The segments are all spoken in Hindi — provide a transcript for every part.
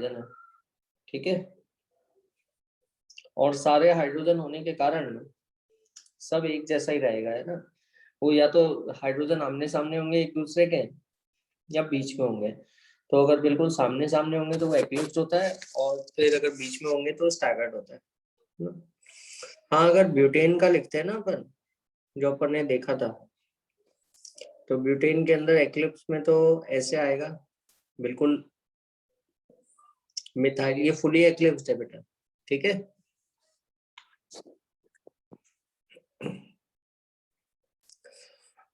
हाइड्रोजन है, ठीक है। और सारे हाइड्रोजन होने के कारण सब एक जैसा ही रहेगा, है ना। वो या तो हाइड्रोजन आमने सामने होंगे एक दूसरे के, या बीच में होंगे। तो अगर बिल्कुल सामने सामने होंगे तो वो एक्लिप्स होता है, और फिर अगर बीच में होंगे तो स्टैगर्ड होता है ना? हाँ, अगर ब्यूटेन का लिखते हैं ना अपन, जो अपन ने देखा था, तो ब्यूटेन के अंदर एक्लिप्स में तो ऐसे आएगा बिल्कुल मिथाइल, ये फुली एक्लिप्स है बेटा, ठीक है।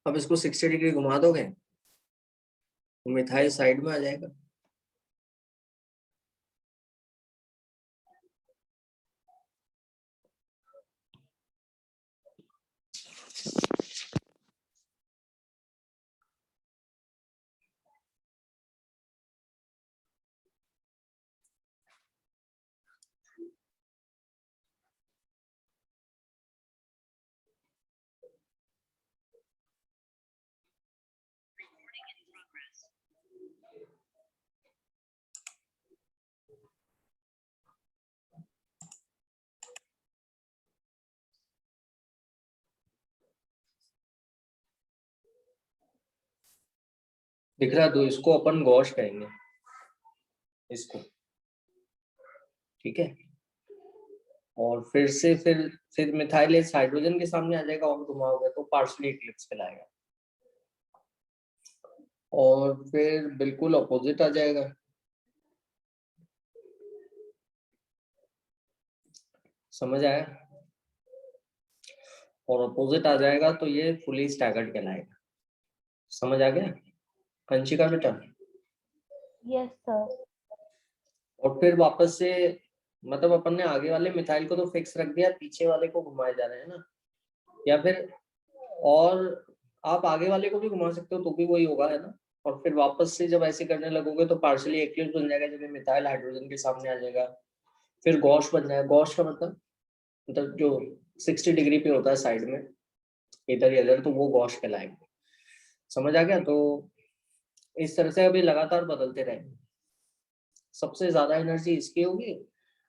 अब इसको 60 डिग्री घुमा दोगे तो मिथाइल साइड में आ जाएगा। दिख रहा? तो इसको अपन गॉश कहेंगे, इसको, ठीक है। और फिर से फिर मिथाइल इस हाइड्रोजन के सामने आ जाएगा, और घुमाओगे तो पार्शियली एक्लिप्स कहलाएगा। और फिर बिल्कुल अपोजिट आ जाएगा, समझ आया। और अपोजिट आ जाएगा तो ये फुली स्टैगर्ड कहलाएगा, समझ आ गया अंशिका बेटा? Yes sir. और फिर वापस से, मतलब अपन ने आगे वाले मिथाइल को तो फिक्स रख दिया, पीछे वाले को घुमाए जा रहे हैं ना, या फिर, और आप आगे वाले को भी घुमा सकते हो तो भी वही होगा, है ना। और फिर वापस से जब ऐसे करने लगोगे तो पार्शियली एक्लिप्स बन जाएगा, जब ये मिथाइल हाइड्रोजन के सामने आ जाएगा। फिर गॉश बन जाएगा। गॉश का मतलब जो 60 डिग्री पे होता है साइड में, इधर या इधर, तो वो गॉश कहलाएगा। समझ आ गया? तो इस तरह से अभी लगातार बदलते रहेंगे। सबसे ज्यादा एनर्जी इसकी होगी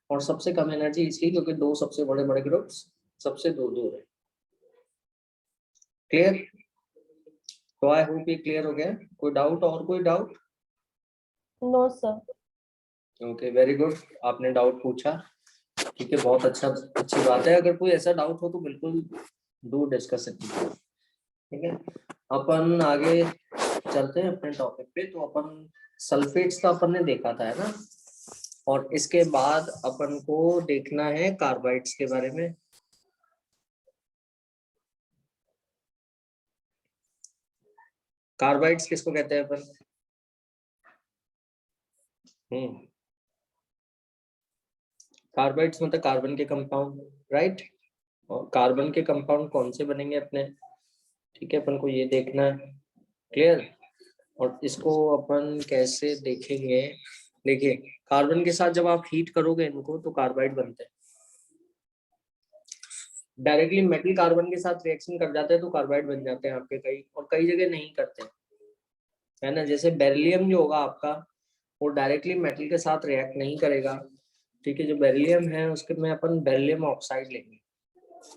और सबसे कम एनर्जी इसकी, क्योंकि दो सबसे बड़े बड़े ग्रुप्स सबसे दूर दूर है। क्लियर? तो आई होप ये क्लियर हो गया। कोई डाउट? और कोई doubt? No sir. Okay, very good, आपने डाउट पूछा, ठीक है, बहुत अच्छा, अच्छी बात है। अगर कोई ऐसा डाउट हो तो बिल्कुल डू डिस्कस कीजिए, ठीक है। अपन आगे चलते हैं अपने टॉपिक पे। तो अपन सल्फेट्स का अपन ने देखा था, है ना। और इसके बाद अपन को देखना है कार्बाइड्स के बारे में। कार्बाइड्स किसको कहते हैं अपन? कार्बाइड्स मतलब कार्बन के कंपाउंड, राइट। और कार्बन के कंपाउंड कौन से बनेंगे अपने, ठीक है, अपन को ये देखना है। क्लियर? और इसको अपन कैसे देखेंगे? देखिए, कार्बन के साथ जब आप हीट करोगे इनको तो कार्बाइड बनते हैं। डायरेक्टली मेटल कार्बन के साथ रिएक्शन कर जाते हैं तो कार्बाइड बन जाते हैं आपके, कई और कई जगह नहीं करते, है ना। जैसे बेरिलियम जो होगा आपका, वो डायरेक्टली मेटल के साथ रिएक्ट नहीं करेगा, ठीक है। जो बेरिलियम है उसके में अपन बेरिलियम ऑक्साइड लेंगे,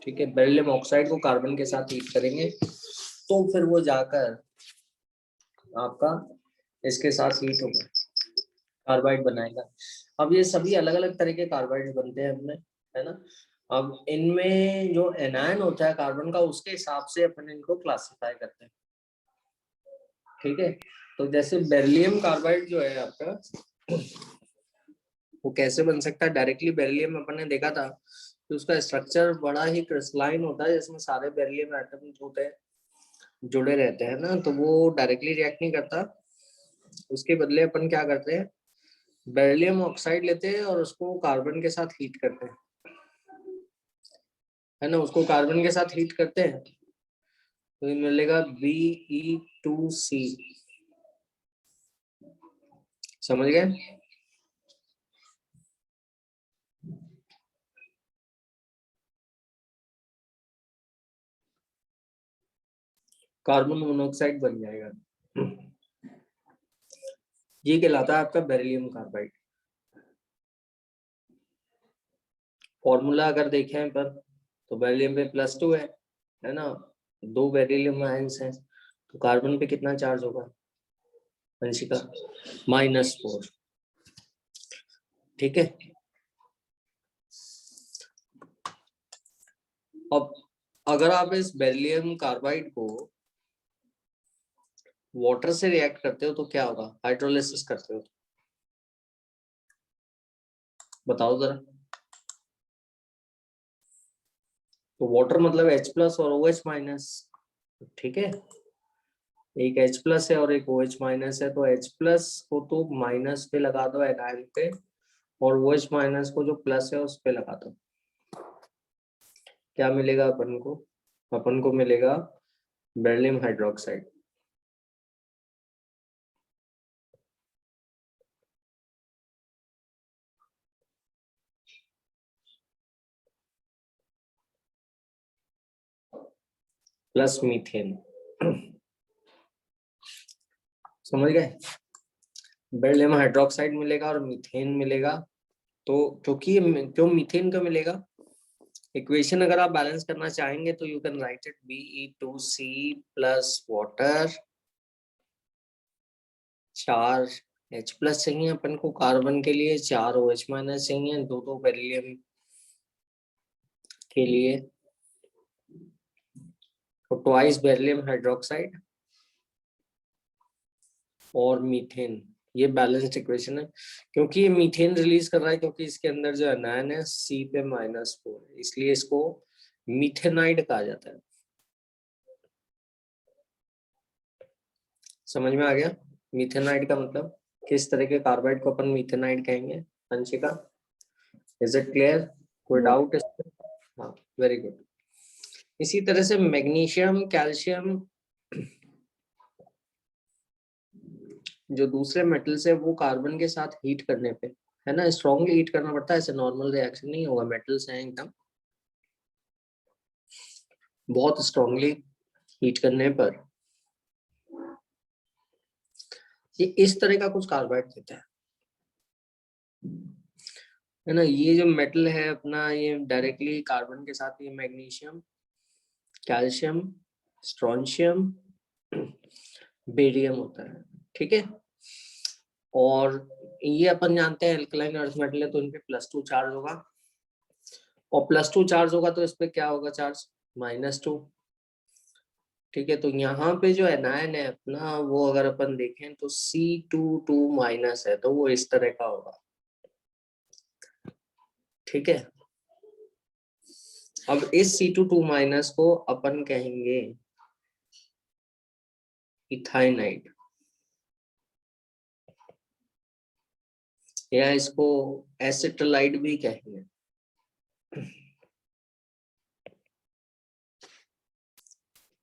ठीक है। बेरिलियम ऑक्साइड को कार्बन के साथ हीट करेंगे तो फिर वो जाकर आपका इसके साथ हीट होगा, कार्बाइड बनाएगा। अब ये सभी अलग अलग तरह के कार्बाइड बनते हैं अपने, है ना। अब इनमें जो एनायन होता है कार्बन का, उसके हिसाब से अपन इनको क्लासिफाई करते हैं, ठीक है। तो जैसे बेरिलियम कार्बाइड जो है आपका, वो कैसे बन सकता है? डायरेक्टली बेरिलियम अपन ने देखा था कि उसका स्ट्रक्चर बड़ा ही क्रिस्टलाइन होता है, जिसमें सारे बेरिलियम एटम होते हैं, जुड़े रहते हैं ना, तो वो डायरेक्टली रिएक्ट नहीं करता। उसके बदले अपन क्या करते हैं, बेरिलियम ऑक्साइड लेते हैं और उसको कार्बन के साथ हीट करते हैं, है ना। उसको कार्बन के साथ हीट करते हैं तो ये मिलेगा Be2C, समझ गए? कार्बन मोनोऑक्साइड बन जाएगा, ये कहलाता है आपका बेरिलियम कार्बाइड। फॉर्मूला अगर देखें पर तो बेरिलियम पे +2 है ना, 2 बेरिलियम आयंस हैं, तो कार्बन पे कितना चार्ज होगा वंशिका? -4। ठीक है। अब अगर आप इस बेरिलियम कार्बाइड को वाटर से रिएक्ट करते हो तो क्या होगा, हाइड्रोलिसिस करते हो, बताओ जरा। तो वाटर मतलब H+ और OH-, ठीक है, एक H+ है और एक OH- है, तो H+ को तो माइनस पे लगा दो एनायन पे, और OH- को जो प्लस है उस पे लगा दो, क्या मिलेगा अपन को? अपन को मिलेगा बेरिलियम हाइड्रोक्साइड। Plus methane. समझ गए? बेरिलियम हाइड्रोक्साइड मिलेगा और मीथेन मिलेगा। तो क्योंकि क्यों मीथेन का मिलेगा, इक्वेशन अगर आप बैलेंस करना चाहेंगे तो you can write it Be2C plus water, 4 H+ चाहिए अपन को कार्बन के लिए, 4 OH- चाहिए, 2 बेरिलियम के लिए, तो ट्वाइस बेरिलियम हाइड्रोक्साइड और मीथेन। ये बैलेंस्ड इक्वेशन है, क्योंकि ये मीथेन रिलीज कर रहा है, क्योंकि इसके अंदर जो एनायन है C पे -4 है, इसलिए इसको मीथेनाइड कहा जाता है। समझ में आ गया? मीथेनाइड का मतलब किस तरह के कार्बाइड को अपन मीथेनाइड कहेंगे, अंशिका? Is it clear? कोई Yes. डाउट इस पे? हाँ, वेरी गुड। इसी तरह से मैग्नीशियम, कैल्शियम, जो दूसरे मेटल्स है वो कार्बन के साथ हीट करने पे, है ना, स्ट्रांगली हीट करना पड़ता है, ऐसे नॉर्मल रिएक्शन नहीं होगा, मेटल्स हैं एकदम, बहुत स्ट्रांगली हीट करने पर ये इस तरह का कुछ कार्बाइड देता है ना। ये जो मेटल है अपना, ये डायरेक्टली कार्बन के साथ, ये मैग्नीशियम, कैल्शियम, स्ट्रोंशियम, बेरियम होता है, ठीक है। और ये अपन जानते हैं अल्कलाइन अर्थ मेटल है, तो इनपे +2 चार्ज होगा, और +2 चार्ज होगा तो इस पे क्या होगा चार्ज, -2। ठीक है, तो यहाँ पे जो एनायन है अपना, वो अगर अपन देखें तो C22- है, तो वो इस तरह का होगा, ठीक है। अब इस C22- को अपन कहेंगे इथाइनाइड, या इसको एसिटलाइड भी कहेंगे,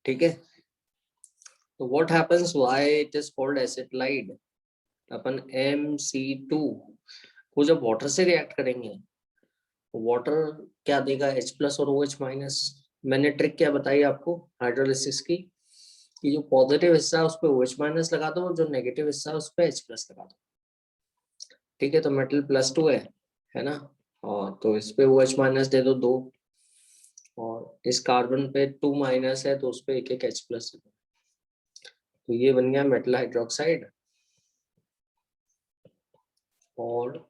ठीक है। तो what happens, why it is called acetylide, अपन MC2 को जब वाटर से रिएक्ट करेंगे, वाटर क्या देगा, H+ और OH-। मैंने ट्रिक क्या बताई आपको हाइड्रोलिसिस की, कि जो पॉजिटिव हिस्सा है उस पे OH- लगा दो, और जो नेगेटिव हिस्सा है उस पे H+ लगा दो, ठीक है। तो मेटल +2 है ना, और तो इस पे OH- दे दो 2, और इस कार्बन पे 2- है, तो उस पे एक H+ दे दो, तो ये बन गया मेटल हाइड्रोक्साइड। और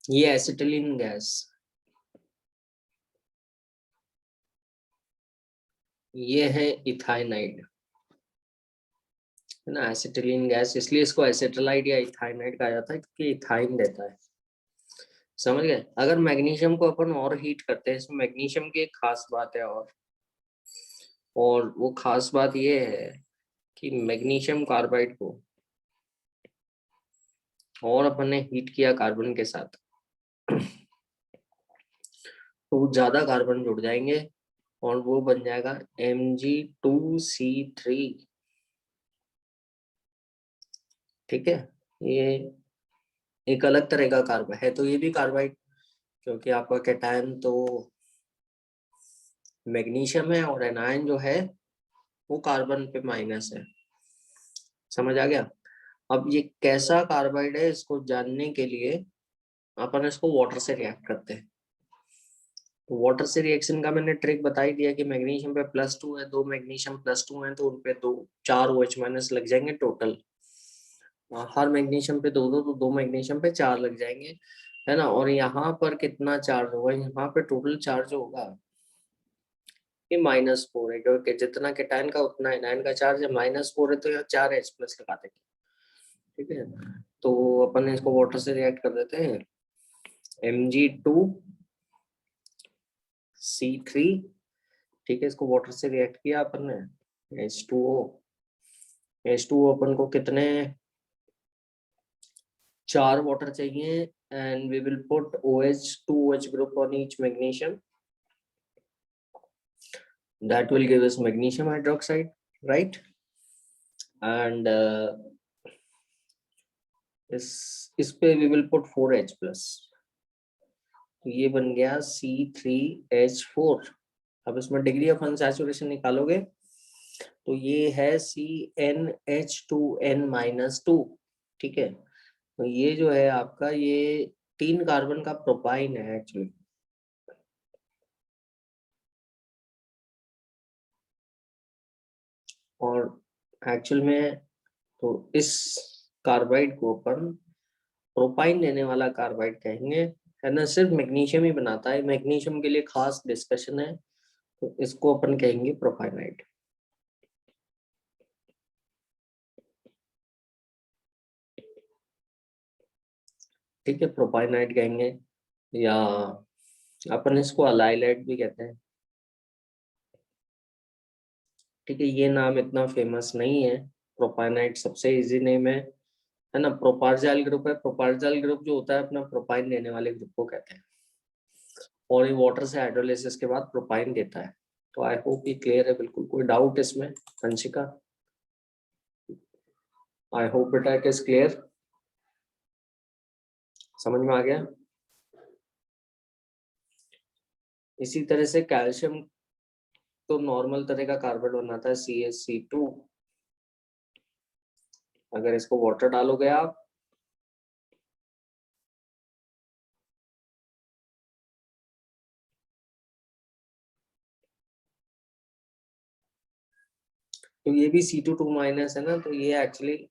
ये एसिटिलीन गैस, ये है इथाइनाइड, है ना, एसिटिलीन गैस, इसलिए इसको एसिटिलाइड या इथाइनाइड कहा जाता है, क्योंकि इथाइन देता है। समझ गए? अगर मैग्नीशियम को अपन और हीट करते हैं, इसमें मैग्नीशियम की एक खास बात है, और वो खास बात ये है कि मैग्नीशियम कार्बाइड को और अपन ने हीट किया कार्बन के साथ, तो ज्यादा कार्बन जुड़ जाएंगे, और वो बन जाएगा Mg2C3, ठीक है। ये एक अलग तरह का कार्बन है, तो ये भी कार्बाइड, क्योंकि आपका कैटायन तो मैग्नीशियम है, और एनायन जो है वो कार्बन पे माइनस है। समझ आ गया? अब ये कैसा कार्बाइड है इसको जानने के लिए अपन इसको वाटर से रिएक्ट करते हैं। तो वाटर से रिएक्शन का मैंने ट्रिक बता ही दिया कि मैग्नीशियम पे +2 है, 2 मैग्नीशियम +2 है, तो उन पे 4 OH- लग जाएंगे टोटल। हर मैग्नीशियम पे 2 2, तो 2 मैग्नीशियम पे 4 लग जाएंगे, है ना। और यहाँ पर कितना चार्ज होगा, यहाँ पे टोटल चार्ज होगा ये -4 है, क्योंकि जितना केटायन का उतना एनायन का चार्ज है, -4 है तो यहाँ 4H+ लगा देंगे, ठीक है। तो अपन इसको वाटर से रिएक्ट कर देते हैं, Mg2C3, ठीक है। इसको वाटर से रिएक्ट किया अपन ने, H2O अपन को कितने 4 वाटर चाहिए, and we will put OH 2OH group on each magnesium, that will give us magnesium hydroxide, right? And इस पे we will put 4H+, तो ये बन गया C3H4। अब इसमें डिग्री ऑफ अनसैचुरेशन निकालोगे तो ये है CnH2n-2, ठीक है। तो ये जो है आपका, ये 3 कार्बन का प्रोपाइन है एक्चुअली। और एक्चुअल में तो इस कार्बाइड को अपन प्रोपाइन देने वाला कार्बाइड कहेंगे, है ना। सिर्फ मैग्नीशियम ही बनाता है, मैग्नीशियम के लिए खास डिस्कशन है, तो इसको अपन कहेंगे प्रोपाइनाइड। ठीक है, प्रोपाइनाइड कहेंगे, या अपन इसको अलाइलाइड भी कहते हैं, ठीक है। ये नाम इतना फेमस नहीं है, प्रोपाइनाइड सबसे इजी नेम है ना। प्रोपार्जाइल ग्रुप है, प्रोपार्जाइल ग्रुप जो होता है अपना प्रोपाइन देने वाले ग्रुप को कहते हैं, और ये वाटर से हाइड्रोलिसिस के बाद प्रोपाइन देता है। तो आई होप ये क्लियर है, बिल्कुल कोई डाउट इसमें Hansika? I hope it is clear, समझ में आ गया। इसी तरह से कैल्शियम तो नॉर्मल तरह का कार्बन बनाता है, CH2। अगर इसको वाटर डालोगे आप, तो ये भी C2 2- है ना, तो ये एक्चुअली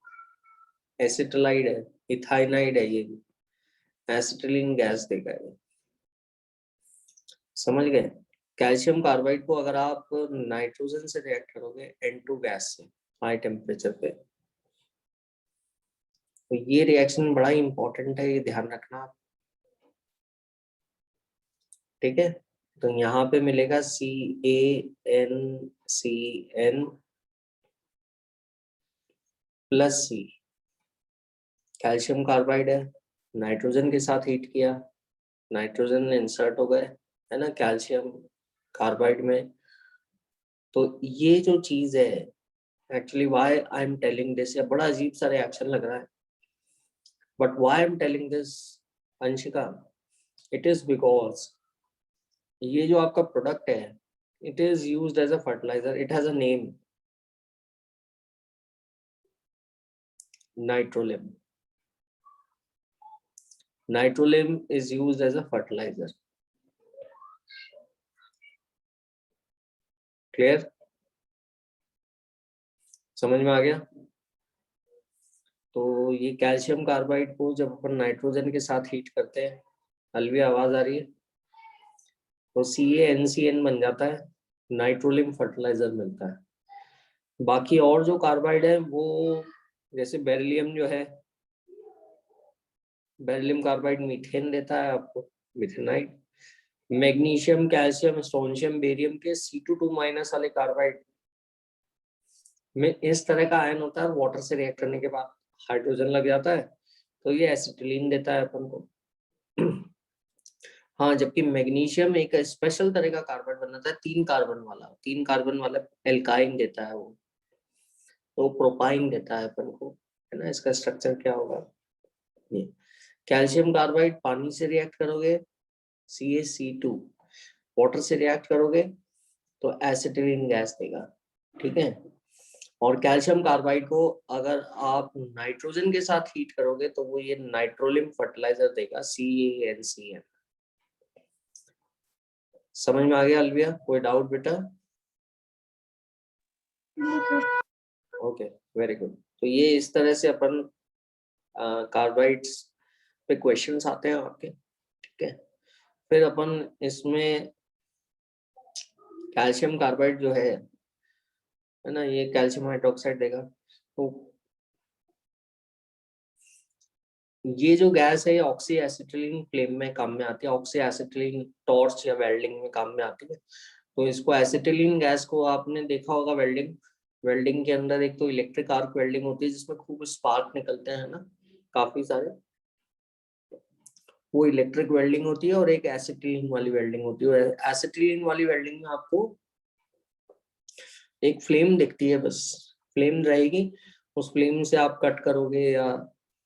एसिटलाइड है, इथाइनाइड है, ये भी एसिटिलीन गैस देगा ये, समझ गए। कैल्शियम कार्बाइड को अगर आप नाइट्रोजन से रिएक्ट करोगे, N2 गैस से, हाई टेम्परेचर पे, तो ये रिएक्शन बड़ा इंपॉर्टेंट है, ये ध्यान रखना आप, ठीक है। तो यहाँ पे मिलेगा CaNCN+C, कैल्शियम कार्बाइड है, नाइट्रोजन के साथ हीट किया, नाइट्रोजन इंसर्ट हो गए, है ना, कैल्शियम कार्बाइड में। तो ये जो चीज है actually, why I am telling this, या बड़ा अजीब सा रिएक्शन लग रहा है, but why I am telling this Anshika, it is because ये जो आपका प्रोडक्ट है, it is used as a fertiliser, it has a name, nitrolim. Nitrolim is used as a fertiliser, clear, समझ में आ गया। तो ये कैल्शियम कार्बाइड को जब अपन नाइट्रोजन के साथ हीट करते हैं, हल्की आवाज आ रही है, तो CaNCN बन जाता है, नाइट्रोलिम फर्टिलाइजर मिलता है। बाकी और जो कार्बाइड है वो, जैसे बेरिलियम जो है, बेरिलियम कार्बाइड मीथेन देता है आपको, मिथेनाइड। मैग्नीशियम, कैल्शियम, स्ट्रोंशियम, बेरियम के C2 2- वाले कार्बाइड में इस तरह का आयन होता है, वाटर से रिएक्ट करने के बाद हाइड्रोजन लग जाता है, तो ये एसिटिलीन देता है अपन को। हाँ, जबकि मैग्नीशियम एक स्पेशल तरह का कार्बन बनाता है, 3 कार्बन वाला एल्काइन देता है वो, तो प्रोपाइन देता है अपन को, है ना। इसका स्ट्रक्चर क्या होगा, ये कैल्शियम कार्बाइड पानी से रिएक्ट करोगे CaC2, वाटर से रिएक्ट करोगे तो एसिटिलीन गैस देगा, ठीक है। और कैल्शियम कार्बाइड को अगर आप नाइट्रोजन के साथ हीट करोगे तो वो ये नाइट्रोलिम फर्टिलाइजर देगा, CaNCN। समझ में आ गया अलविया? कोई डाउट बेटा? Okay, very good. तो ये इस तरह से अपन कार्बाइड्स पे क्वेश्चंस आते हैं आपके, ठीक है। फिर अपन इसमें कैल्शियम कार्बाइड जो है ना, ये कैल्शियम हाइड्रोक्साइड देगा। तो ये जो गैस है ये ऑक्सी एसिटिलीन फ्लेम में काम में आती है, ऑक्सी एसिटिलीन टॉर्च या वेल्डिंग में काम में आती है। तो इसको एसिटिलीन गैस को आपने देखा होगा वेल्डिंग, वेल्डिंग के अंदर एक तो इलेक्ट्रिक आर्क वेल्डिंग होती है जिसमें खूब स्पार्क निकलते हैं ना, काफी सारे, वो इलेक्ट्रिक वेल्डिंग होती है। और एक एसिटिलीन वाली वेल्डिंग होती है। एसिटिलीन वाली वेल्डिंग में आपको एक फ्लेम दिखती है, बस फ्लेम रहेगी, उस फ्लेम से आप कट करोगे या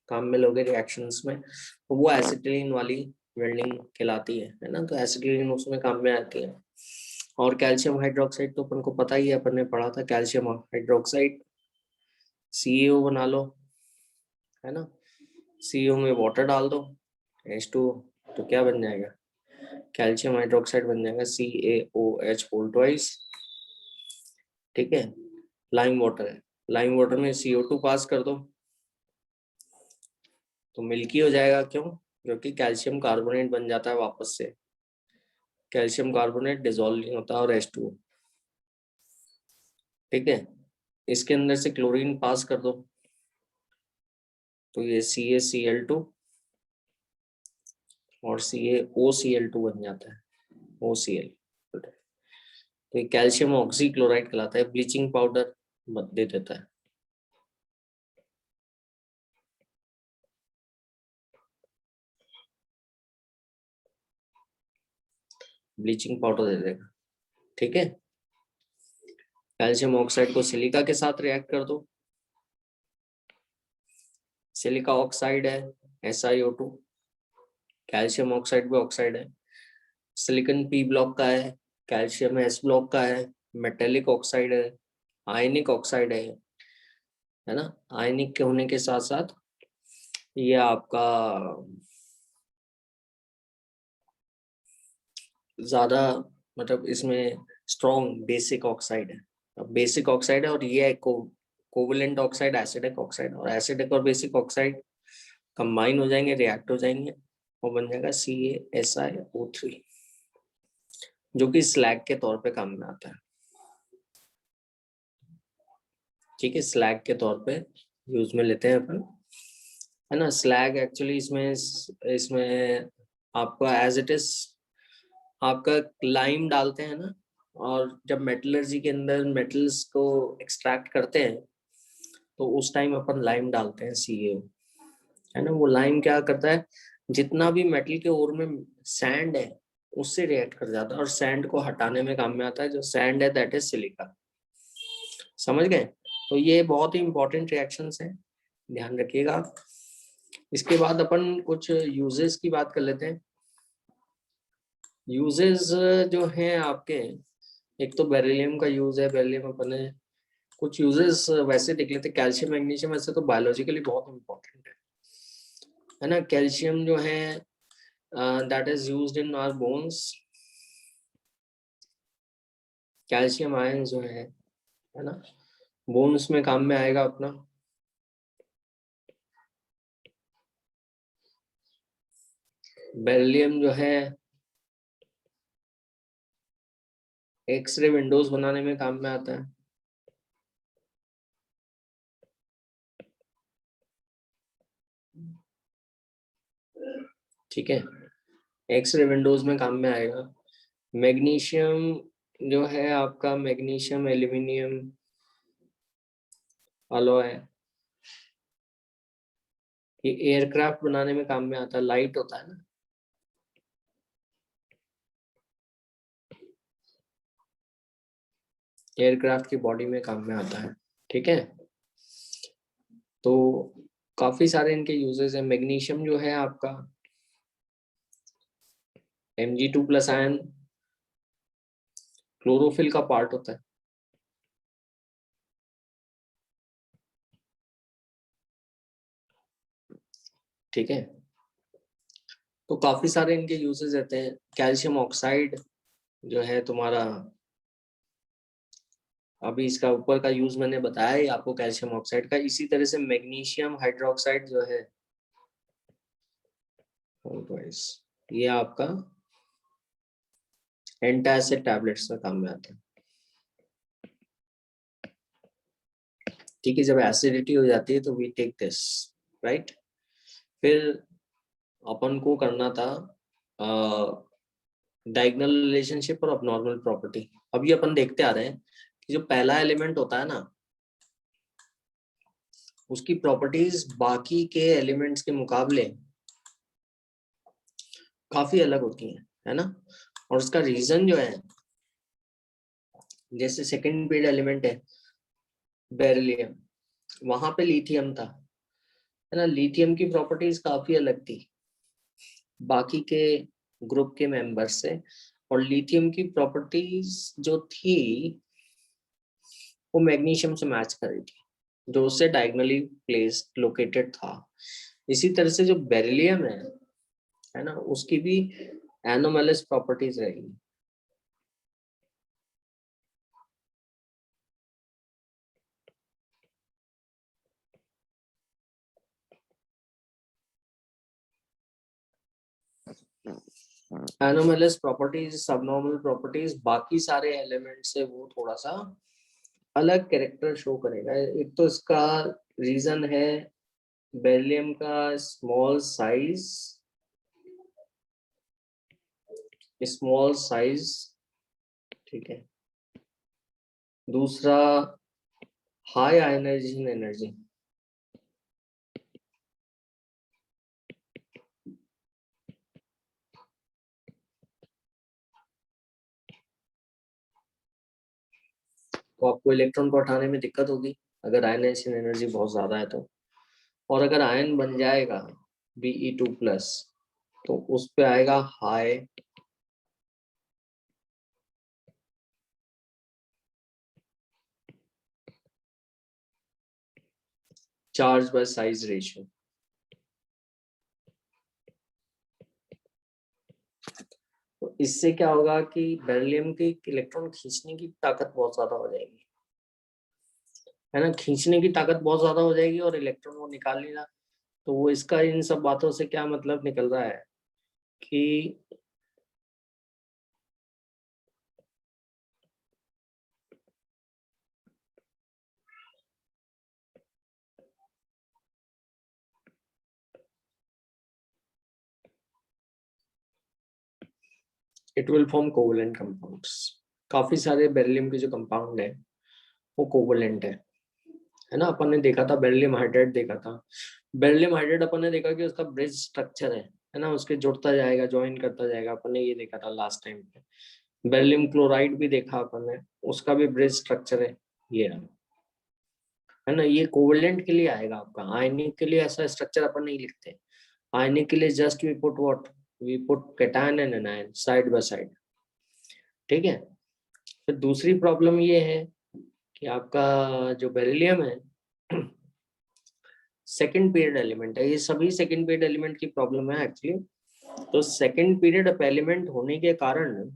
काम में लोगे रिएक्शंस में, तो वो एसिटिलीन वाली वेल्डिंग कहलाती है ना। तो एसिटिलीन उसमें काम में आती है। और कैल्शियम हाइड्रोक्साइड तो अपन को पता ही है, अपन ने पढ़ा था कैल्शियम हाइड्रोक्साइड, CaO बना लो, है ना। CO में वाटर डाल दो, H2, तो क्या बन जाएगा? कैल्शियम हाइड्रोक्साइड बन जाएगा, CaOH होल ट्वाइस, ठीक है। लाइम वाटर है, लाइम वाटर में CO2 पास कर दो तो मिल्की हो जाएगा। क्यों? क्योंकि कैल्शियम कार्बोनेट बन जाता है वापस से, कैल्शियम कार्बोनेट डिजोल्व नहीं होता, और H2, ठीक है। इसके अंदर से क्लोरीन पास कर दो तो ये CaCl2 और CaOCl2 बन जाता है, OCl। तो ये कैल्शियम ऑक्सी क्लोराइड कहलाता है, ब्लीचिंग पाउडर दे देता है। ब्लीचिंग पाउडर दे देगा, ठीक है। कैल्शियम ऑक्साइड को सिलिका के साथ रिएक्ट कर दो, सिलिका ऑक्साइड है SiO2, कैल्शियम ऑक्साइड भी ऑक्साइड है, सिलिकॉन P ब्लॉक का है, कैल्शियम S ब्लॉक का है, मेटेलिक ऑक्साइड है, आयनिक ऑक्साइड है ना। आयनिक के होने के साथ साथ ये आपका ज्यादा, मतलब इसमें स्ट्रॉन्ग बेसिक ऑक्साइड है, बेसिक ऑक्साइड है। और ये है कोवलेंट ऑक्साइड, एसिडिक ऑक्साइड, और एसिडिक और बेसिक ऑक्साइड कंबाइन हो जाएंगे, रिएक्ट हो जाएंगे, और बन जाएगा CaSiO3, जो कि स्लैग के तौर पे काम में आता है, ठीक है। स्लैग के तौर पे यूज में लेते हैं अपन, है ना। स्लैग एक्चुअली इसमें इसमें आपका एज इट इज आपका लाइम डालते हैं ना, और जब मेटलर्जी के अंदर मेटल्स को एक्सट्रैक्ट करते हैं तो उस टाइम अपन लाइम डालते हैं CaO, है ना। वो लाइम क्या करता है, जितना भी मेटल के ओर में सैंड है उससे रिएक्ट कर जाता है, और सैंड को हटाने में काम में आता है। जो सैंड है दैट इज सिलिका, समझ गए? तो ये बहुत ही इंपॉर्टेंट रिएक्शंस हैं, ध्यान रखिएगा। इसके बाद अपन कुछ यूजेस की बात कर लेते हैं। यूजेस जो हैं आपके, एक तो बेरिलियम का यूज है, बेरिलियम अपन ने कुछ यूजेस वैसे देख लेते हैं। कैल्शियम मैग्नीशियम वैसे तो बायोलॉजिकली बहुत इंपॉर्टेंट है ना। कैल्शियम जो है that is used in our bones, calcium ion जो है ना, बोन्स में काम में आएगा अपना। बेरिलियम जो है एक्सरे विंडोज बनाने में काम में आता है, ठीक है। एक्सरे विंडोज में काम में आएगा। मैग्नीशियम जो है आपका, मैग्नीशियम एल्यूमिनियम अलॉय, ये एयरक्राफ्ट बनाने में काम में आता है, लाइट होता है ना। एयरक्राफ्ट की बॉडी में काम में आता है, ठीक है। तो काफी सारे इनके यूजेस हैं। मैग्नीशियम जो है आपका Mg2+ आयन क्लोरोफिल का पार्ट होता है, ठीक है, तो काफी सारे इनके यूजेस रहते हैं। कैल्शियम ऑक्साइड जो है तुम्हारा, अभी इसका ऊपर का यूज मैंने बताया ही आपको कैल्शियम ऑक्साइड का। इसी तरह से मैग्नीशियम हाइड्रोक्साइड जो है ये आपका एंटासिड टैबलेट्स में काम में आता है। ठीक है, जब एसिडिटी हो जाती है तो वी टेक दिस, राइट। फिर अपन को करना था डायगोनल रिलेशनशिप और अबनॉर्मल प्रॉपर्टी। अभी अपन देखते आ रहे हैं कि जो पहला एलिमेंट होता है ना, उसकी प्रॉपर्टीज बाकी के एलिमेंट्स के मुकाबले काफी अलग होती हैं, है ना। और उसका रीजन जो है, जैसे सेकंड पीरियड एलिमेंट है बेरिलियम, वहां पे लिथियम था, है ना। लिथियम की प्रॉपर्टीज काफी अलग थी बाकी के ग्रुप के मेंबर्स से, और लिथियम की प्रॉपर्टीज जो थी वो मैग्नीशियम से मैच कर रही थी, जो उससे डायगोनली प्लेस्ड लोकेटेड था। इसी तरह से जो बेरिलियम है ना, उसकी भी एनोमैलस प्रॉपर्टीज रहेगी। एनोमैलस प्रॉपर्टीज, सबनॉर्मल प्रॉपर्टीज बाकी सारे एलिमेंट से वो थोड़ा सा अलग कैरेक्टर शो करेगा। एक तो इसका रीजन है बेरिलियम का स्मॉल साइज, ठीक है। दूसरा हाई आयनाइजेशन एनर्जी, तो आपको इलेक्ट्रॉन को हटाने में दिक्कत होगी अगर आयनाइजेशन एनर्जी बहुत ज्यादा है तो। और अगर आयन बन जाएगा Be2+, तो उस पे आएगा high charge by size ratio. तो इससे क्या होगा कि बेरिलियम की इलेक्ट्रॉन खींचने की ताकत बहुत ज्यादा हो जाएगी, है ना। खींचने की ताकत बहुत ज्यादा हो जाएगी और इलेक्ट्रॉन वो निकाल लेगा। तो वो इसका इन सब बातों से क्या मतलब निकल रहा है कि it will form covalent compounds. काफी सारे बेरिलियम के जो कंपाउंड है वो कोवलेंट है ना। अपन ने देखा था बेरिलियम हाइड्राइड, देखा था बेरिलियम हाइड्राइड, अपन ने देखा कि उसका ब्रिज स्ट्रक्चर है ना, उसके जुड़ता जाएगा, ज्वाइन करता जाएगा, अपन ने ये देखा था लास्ट टाइम पे। बेरिलियम क्लोराइड भी देखा अपन ने, उसका भी ब्रिज स्ट्रक्चर है ये, है ना। ये कोवलेंट के लिए आएगा आपका, आयनिक के लिए ऐसा स्ट्रक्चर अपन नहीं लिखते। आयनिक के लिए just we put what, we put cation and anion side by side, ठीक है। फिर दूसरी प्रॉब्लम ये है कि आपका जो बेरिलियम है सेकंड पीरियड एलिमेंट है। ये सभी सेकंड पीरियड एलिमेंट की प्रॉब्लम है एक्चुअली। तो सेकंड पीरियड ऑफ एलिमेंट होने के कारण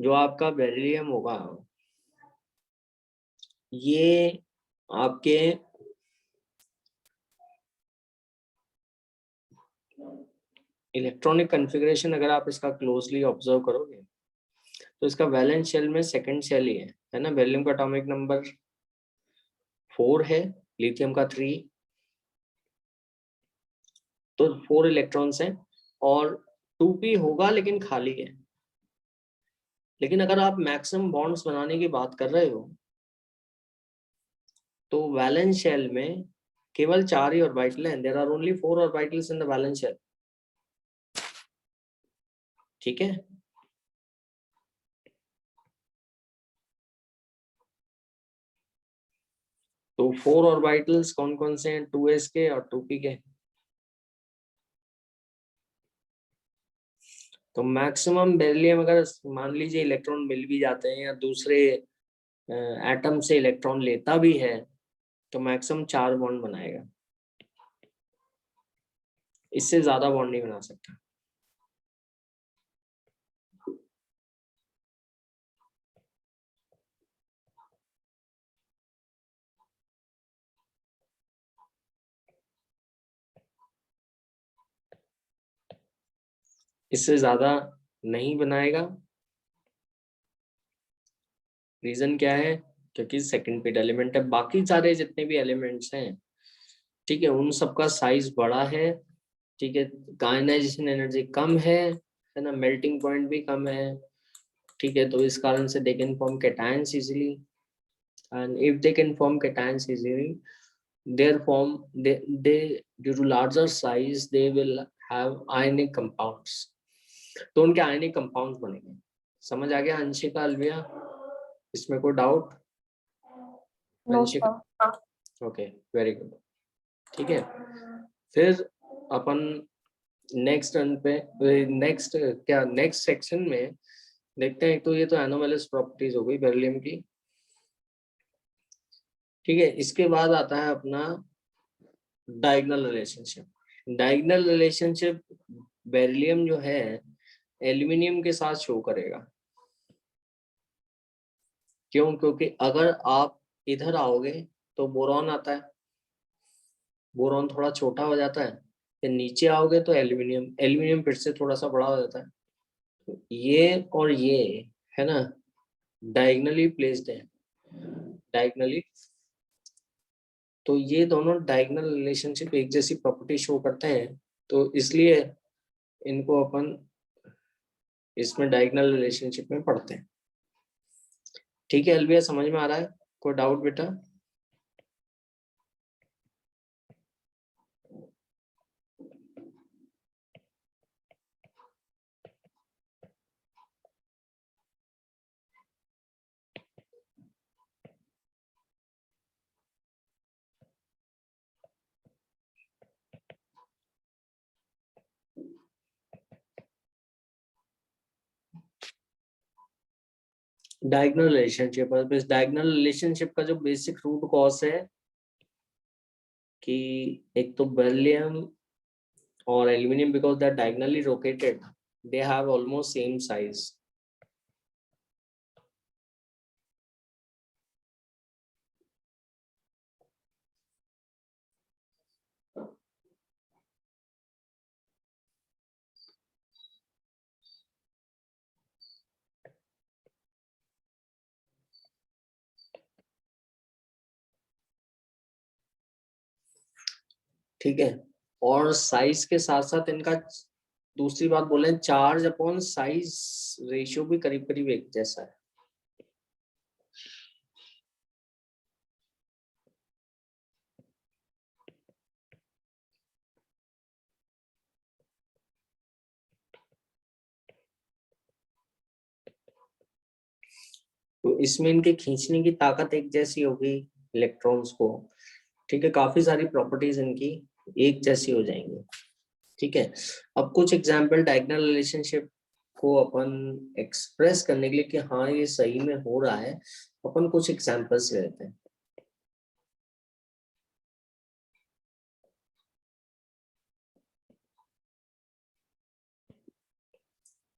जो आपका बेरिलियम होगा ये आपके इलेक्ट्रॉनिक कॉन्फ़िगरेशन, अगर आप इसका क्लोजली ऑब्जर्व करोगे तो इसका वैलेंस शेल में सेकंड शेल ही है ना। बेरिलियम का एटॉमिक नंबर 4 है, लिथियम का 3, तो 4 इलेक्ट्रॉन्स हैं और 2p होगा लेकिन खाली है। लेकिन अगर आप मैक्सिमम बॉन्ड्स बनाने की बात कर रहे हो तो वैलेंस शेल में केवल 4 ही ऑर्बिटल हैं। There are only 4 orbitals in the valence shell, ठीक है। तो 4 ऑर्बिटल्स कौन कौन से हैं, 2s के और 2p के। तो मैक्सिमम बेरिलियम अगर मान लीजिए इलेक्ट्रॉन मिल भी जाते हैं या दूसरे एटम से इलेक्ट्रॉन लेता भी है तो मैक्सिमम 4 बॉन्ड बनाएगा। इससे ज्यादा बॉन्ड नहीं बना सकता। इससे ज्यादा नहीं बनाएगा। रीजन क्या है? क्योंकि सेकंड पेड एलिमेंट है। बाकी सारे जितने भी एलिमेंट्स हैं, ठीक है, उन सबका साइज बड़ा है, ठीक है, आयनाइजेशन एनर्जी कम है ना, मेल्टिंग पॉइंट भी कम है, ठीक है, तो इस कारण से they can form cations easily, and if they can form cations easily, their form they due to larger size they will have ionic compounds, तो उनके आयनिक कंपाउंड्स बनेंगे। समझ आ गया अंशिका, अलविया? इसमें कोई doubt? No, Anshika, sir. Okay, very good. ठीक है, फिर अपन नेक्स्ट रन पे, नेक्स्ट क्या, नेक्स्ट सेक्शन में देखते हैं। तो ये तो एनोमैलिस प्रॉपर्टीज हो गई बेरिलियम की, ठीक है। इसके बाद आता है अपना diagonal relationship. Diagonal relationship beryllium जो है एल्यूमिनियम के साथ शो करेगा। क्यों? क्योंकि अगर आप इधर आओगे तो बोरॉन आता है, बोरॉन थोड़ा छोटा हो जाता है। फिर नीचे आओगे तो एल्यूमिनियम, एल्यूमिनियम फिर से थोड़ा सा बड़ा हो जाता है। तो ये और ये है ना, डायगोनली प्लेस्ड है, डायगोनली। तो ये दोनों डायगोनल रिलेशनशिप एक जैसी प्रॉपर्टी शो करते हैं, तो इसलिए इनको अपन इसमें डायगोनल रिलेशनशिप में पढ़ते हैं। ठीक है अलविया, समझ में आ रहा है? कोई डाउट बेटा? डायगोनल रिलेशनशिप, और इस डायगोनल रिलेशनशिप का जो बेसिक रूट कॉज है कि एक तो बेरिलियम और aluminium, because they are diagonally located, they have almost same size. ठीक है, और साइज के साथ साथ इनका दूसरी बात बोले, चार्ज अपॉन साइज रेशियो भी करीब करीब एक जैसा है। तो इसमें इनके खींचने की ताकत एक जैसी होगी इलेक्ट्रॉन्स को, ठीक है, काफी सारी प्रॉपर्टीज इनकी एक जैसी हो जाएंगी। ठीक है, अब कुछ एग्जाम्पल डायगोनल रिलेशनशिप को अपन एक्सप्रेस करने के लिए कि हाँ ये सही में हो रहा है, अपन कुछ एग्जाम्पल्स लेते हैं।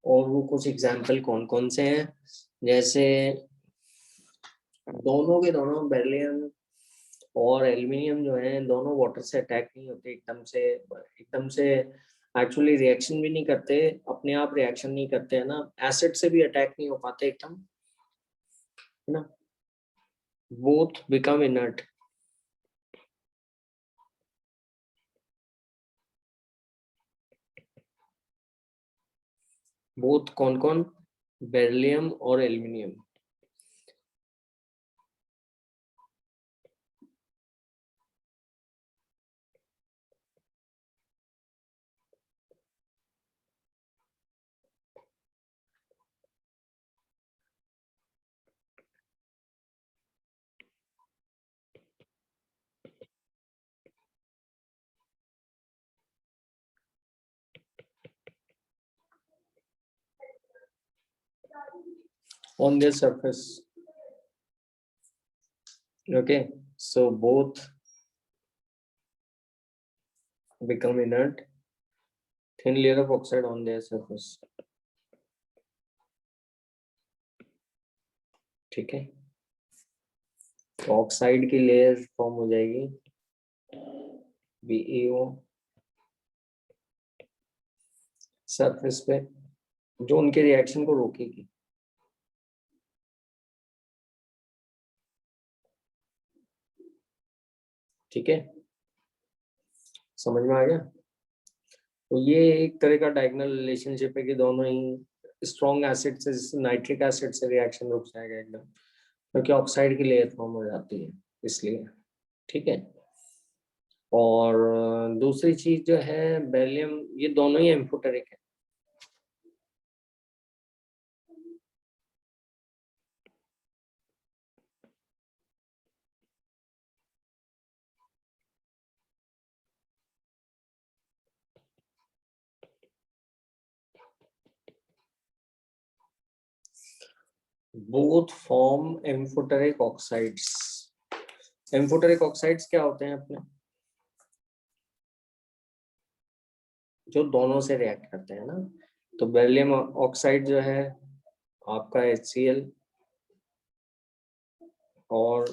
और वो कुछ एग्जाम्पल कौन कौन से हैं? जैसे दोनों के दोनों बेरिलियम और एल्यूमिनियम जो है, दोनों वाटर से अटैक नहीं होते एकदम से, एकदम से एक्चुअली रिएक्शन भी नहीं करते, अपने आप रिएक्शन नहीं करते है ना, एसिड से भी अटैक नहीं हो पाते एकदम, है ना, बोथ बिकम इनर्ट। बोथ कौन कौन? बेरिलियम और aluminium. On their surface, okay, so both become inert thin layer of oxide on their surface. ठीक है, तो ऑक्साइड की लेयर फॉर्म हो जाएगी BeO सरफेस पे, जो उनके रिएक्शन को रोकेगी। ठीक है, समझ में आ गया? तो ये एक तरह का डायगोनल रिलेशनशिप है कि दोनों ही स्ट्रॉन्ग एसिड से, जैसे नाइट्रिक एसिड से रिएक्शन रुक जाएगा एकदम, क्योंकि ऑक्साइड की लेयर फॉर्म हो जाती है इसलिए। ठीक है, और दूसरी चीज जो है बेरिलियम, ये दोनों ही एम्फोटेरिक है। Both form amphoteric oxides. Amphoteric oxides क्या होते हैं अपने? जो दोनों से रिएक्ट करते हैं ना। तो बेरिलियम ऑक्साइड जो है आपका HCl और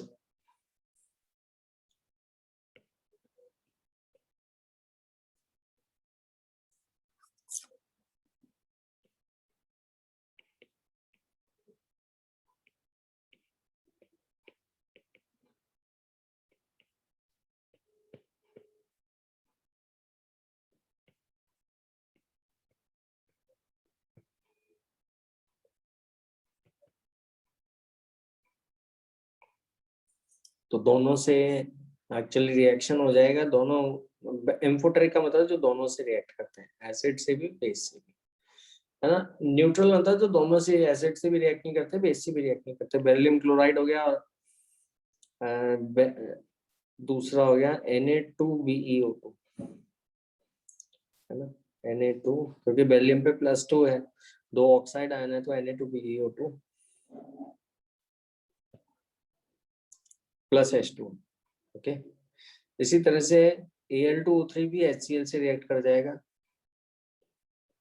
तो दोनों से एक्चुअली रिएक्शन हो जाएगा। दोनों एम्फोटेरिक का मतलब जो दोनों से रिएक्ट करते हैं, एसिड से भी बेस से भी, है ना। न्यूट्रल मतलब जो दोनों से, एसिड से भी रिएक्ट नहीं करते, बेस से भी रिएक्ट नहीं करते। बेरिलियम क्लोराइड हो गया, और दूसरा हो गया Na2BeO2, है ना। Na2, क्योंकि बेरिलियम पे +2 है, दो ऑक्साइड आयन है, तो Na2BeO2 प्लस H2। ओके, इसी तरह से Al2O3 भी HCl से रिएक्ट कर जाएगा,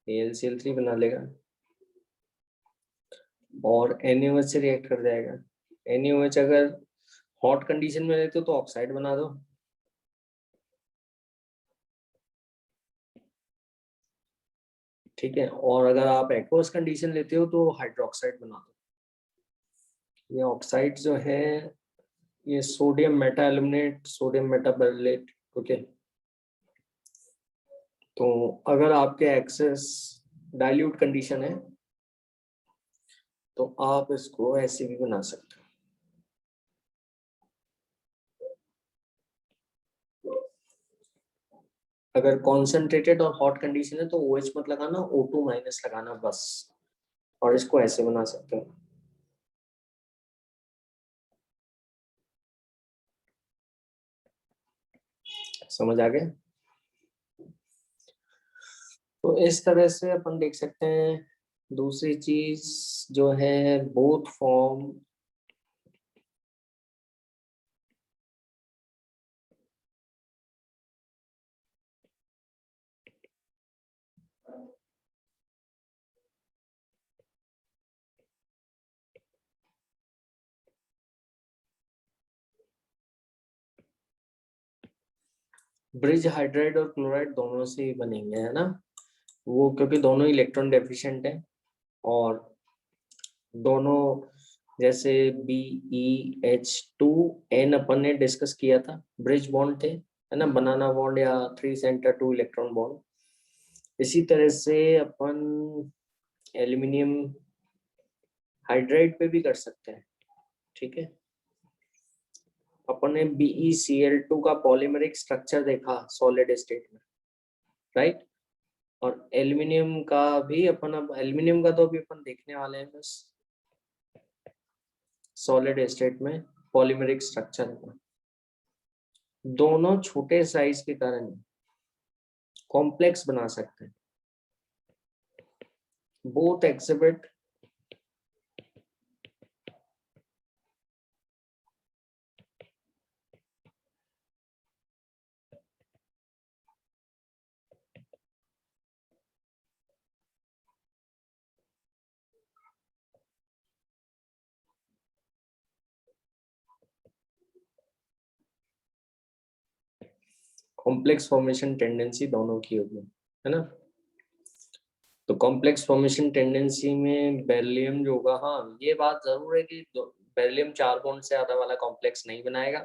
AlCl3 बना लेगा, और NaOH से रिएक्ट कर जाएगा। NaOH अगर हॉट कंडीशन में रहते हो तो ऑक्साइड बना दो, ठीक है, और अगर आप एक्वस कंडीशन लेते हो तो हाइड्रोक्साइड बना दो। ये ऑक्साइड जो है ये sodium meta aluminate, sodium metaberyllate. Okay, तो अगर आपके एक्सेस डाइल्यूट कंडीशन है तो आप इसको ऐसे भी बना सकते हो। अगर कॉन्सेंट्रेटेड और हॉट कंडीशन है तो OH मत लगाना, O2- लगाना बस, और इसको ऐसे बना सकते हो। समझ आ गया? तो इस तरह से अपन देख सकते हैं। दूसरी चीज जो है बोथ फॉर्म ब्रिज हाइड्राइड और क्लोराइड दोनों से ही बनेंगे, है ना। वो क्योंकि दोनों इलेक्ट्रॉन डेफिशिएंट है, और दोनों जैसे BeH2N अपन ने डिस्कस किया था, ब्रिज बॉन्ड थे, है ना, बनाना बॉन्ड या 3 सेंटर 2 इलेक्ट्रॉन बॉन्ड। इसी तरह से अपन एल्यूमिनियम हाइड्राइड पे भी कर सकते हैं। ठीक है, अपन ने BeCl2 का पॉलीमेरिक स्ट्रक्चर देखा सॉलिड स्टेट में, राइट। और एल्यूमिनियम का भी अपन, अब एल्यूमिनियम का तो अभी अपन देखने वाले हैं बस, सॉलिड स्टेट में पॉलीमेरिक स्ट्रक्चर है। दोनों छोटे साइज के कारण कॉम्प्लेक्स बना सकते हैं। Both exhibit complex formation tendency दोनों की होगी, है ना। तो कॉम्प्लेक्स फॉर्मेशन टेंडेंसी में बेरिलियम जो होगा, हाँ ये बात जरूर है कि बेरिलियम 4 बॉन्ड से ज्यादा वाला कॉम्प्लेक्स नहीं बनाएगा,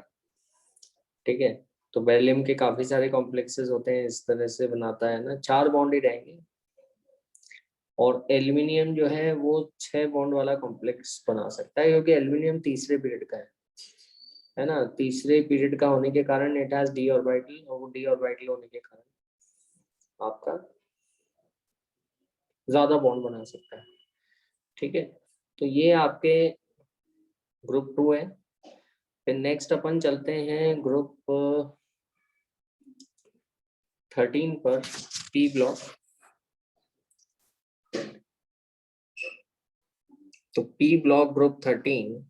ठीक है। तो बेरिलियम के काफी सारे कॉम्प्लेक्सेस होते हैं, इस तरह से बनाता है ना, 4 बॉन्ड ही रहेंगे। और एल्यूमिनियम जो है वो 6 बॉन्ड वाला कॉम्प्लेक्स बना सकता है, क्योंकि एल्यूमिनियम तीसरे पीरियड का है ना। तीसरे पीरियड का होने के कारण इट हैज डी ऑर्बिटल, और वो डी ऑर्बिटल होने के कारण आपका ज्यादा बॉन्ड बना सकता है, ठीक है। तो ये आपके ग्रुप 2 है। फिर नेक्स्ट अपन चलते हैं ग्रुप 13 पर, पी ब्लॉक। तो P block group 13,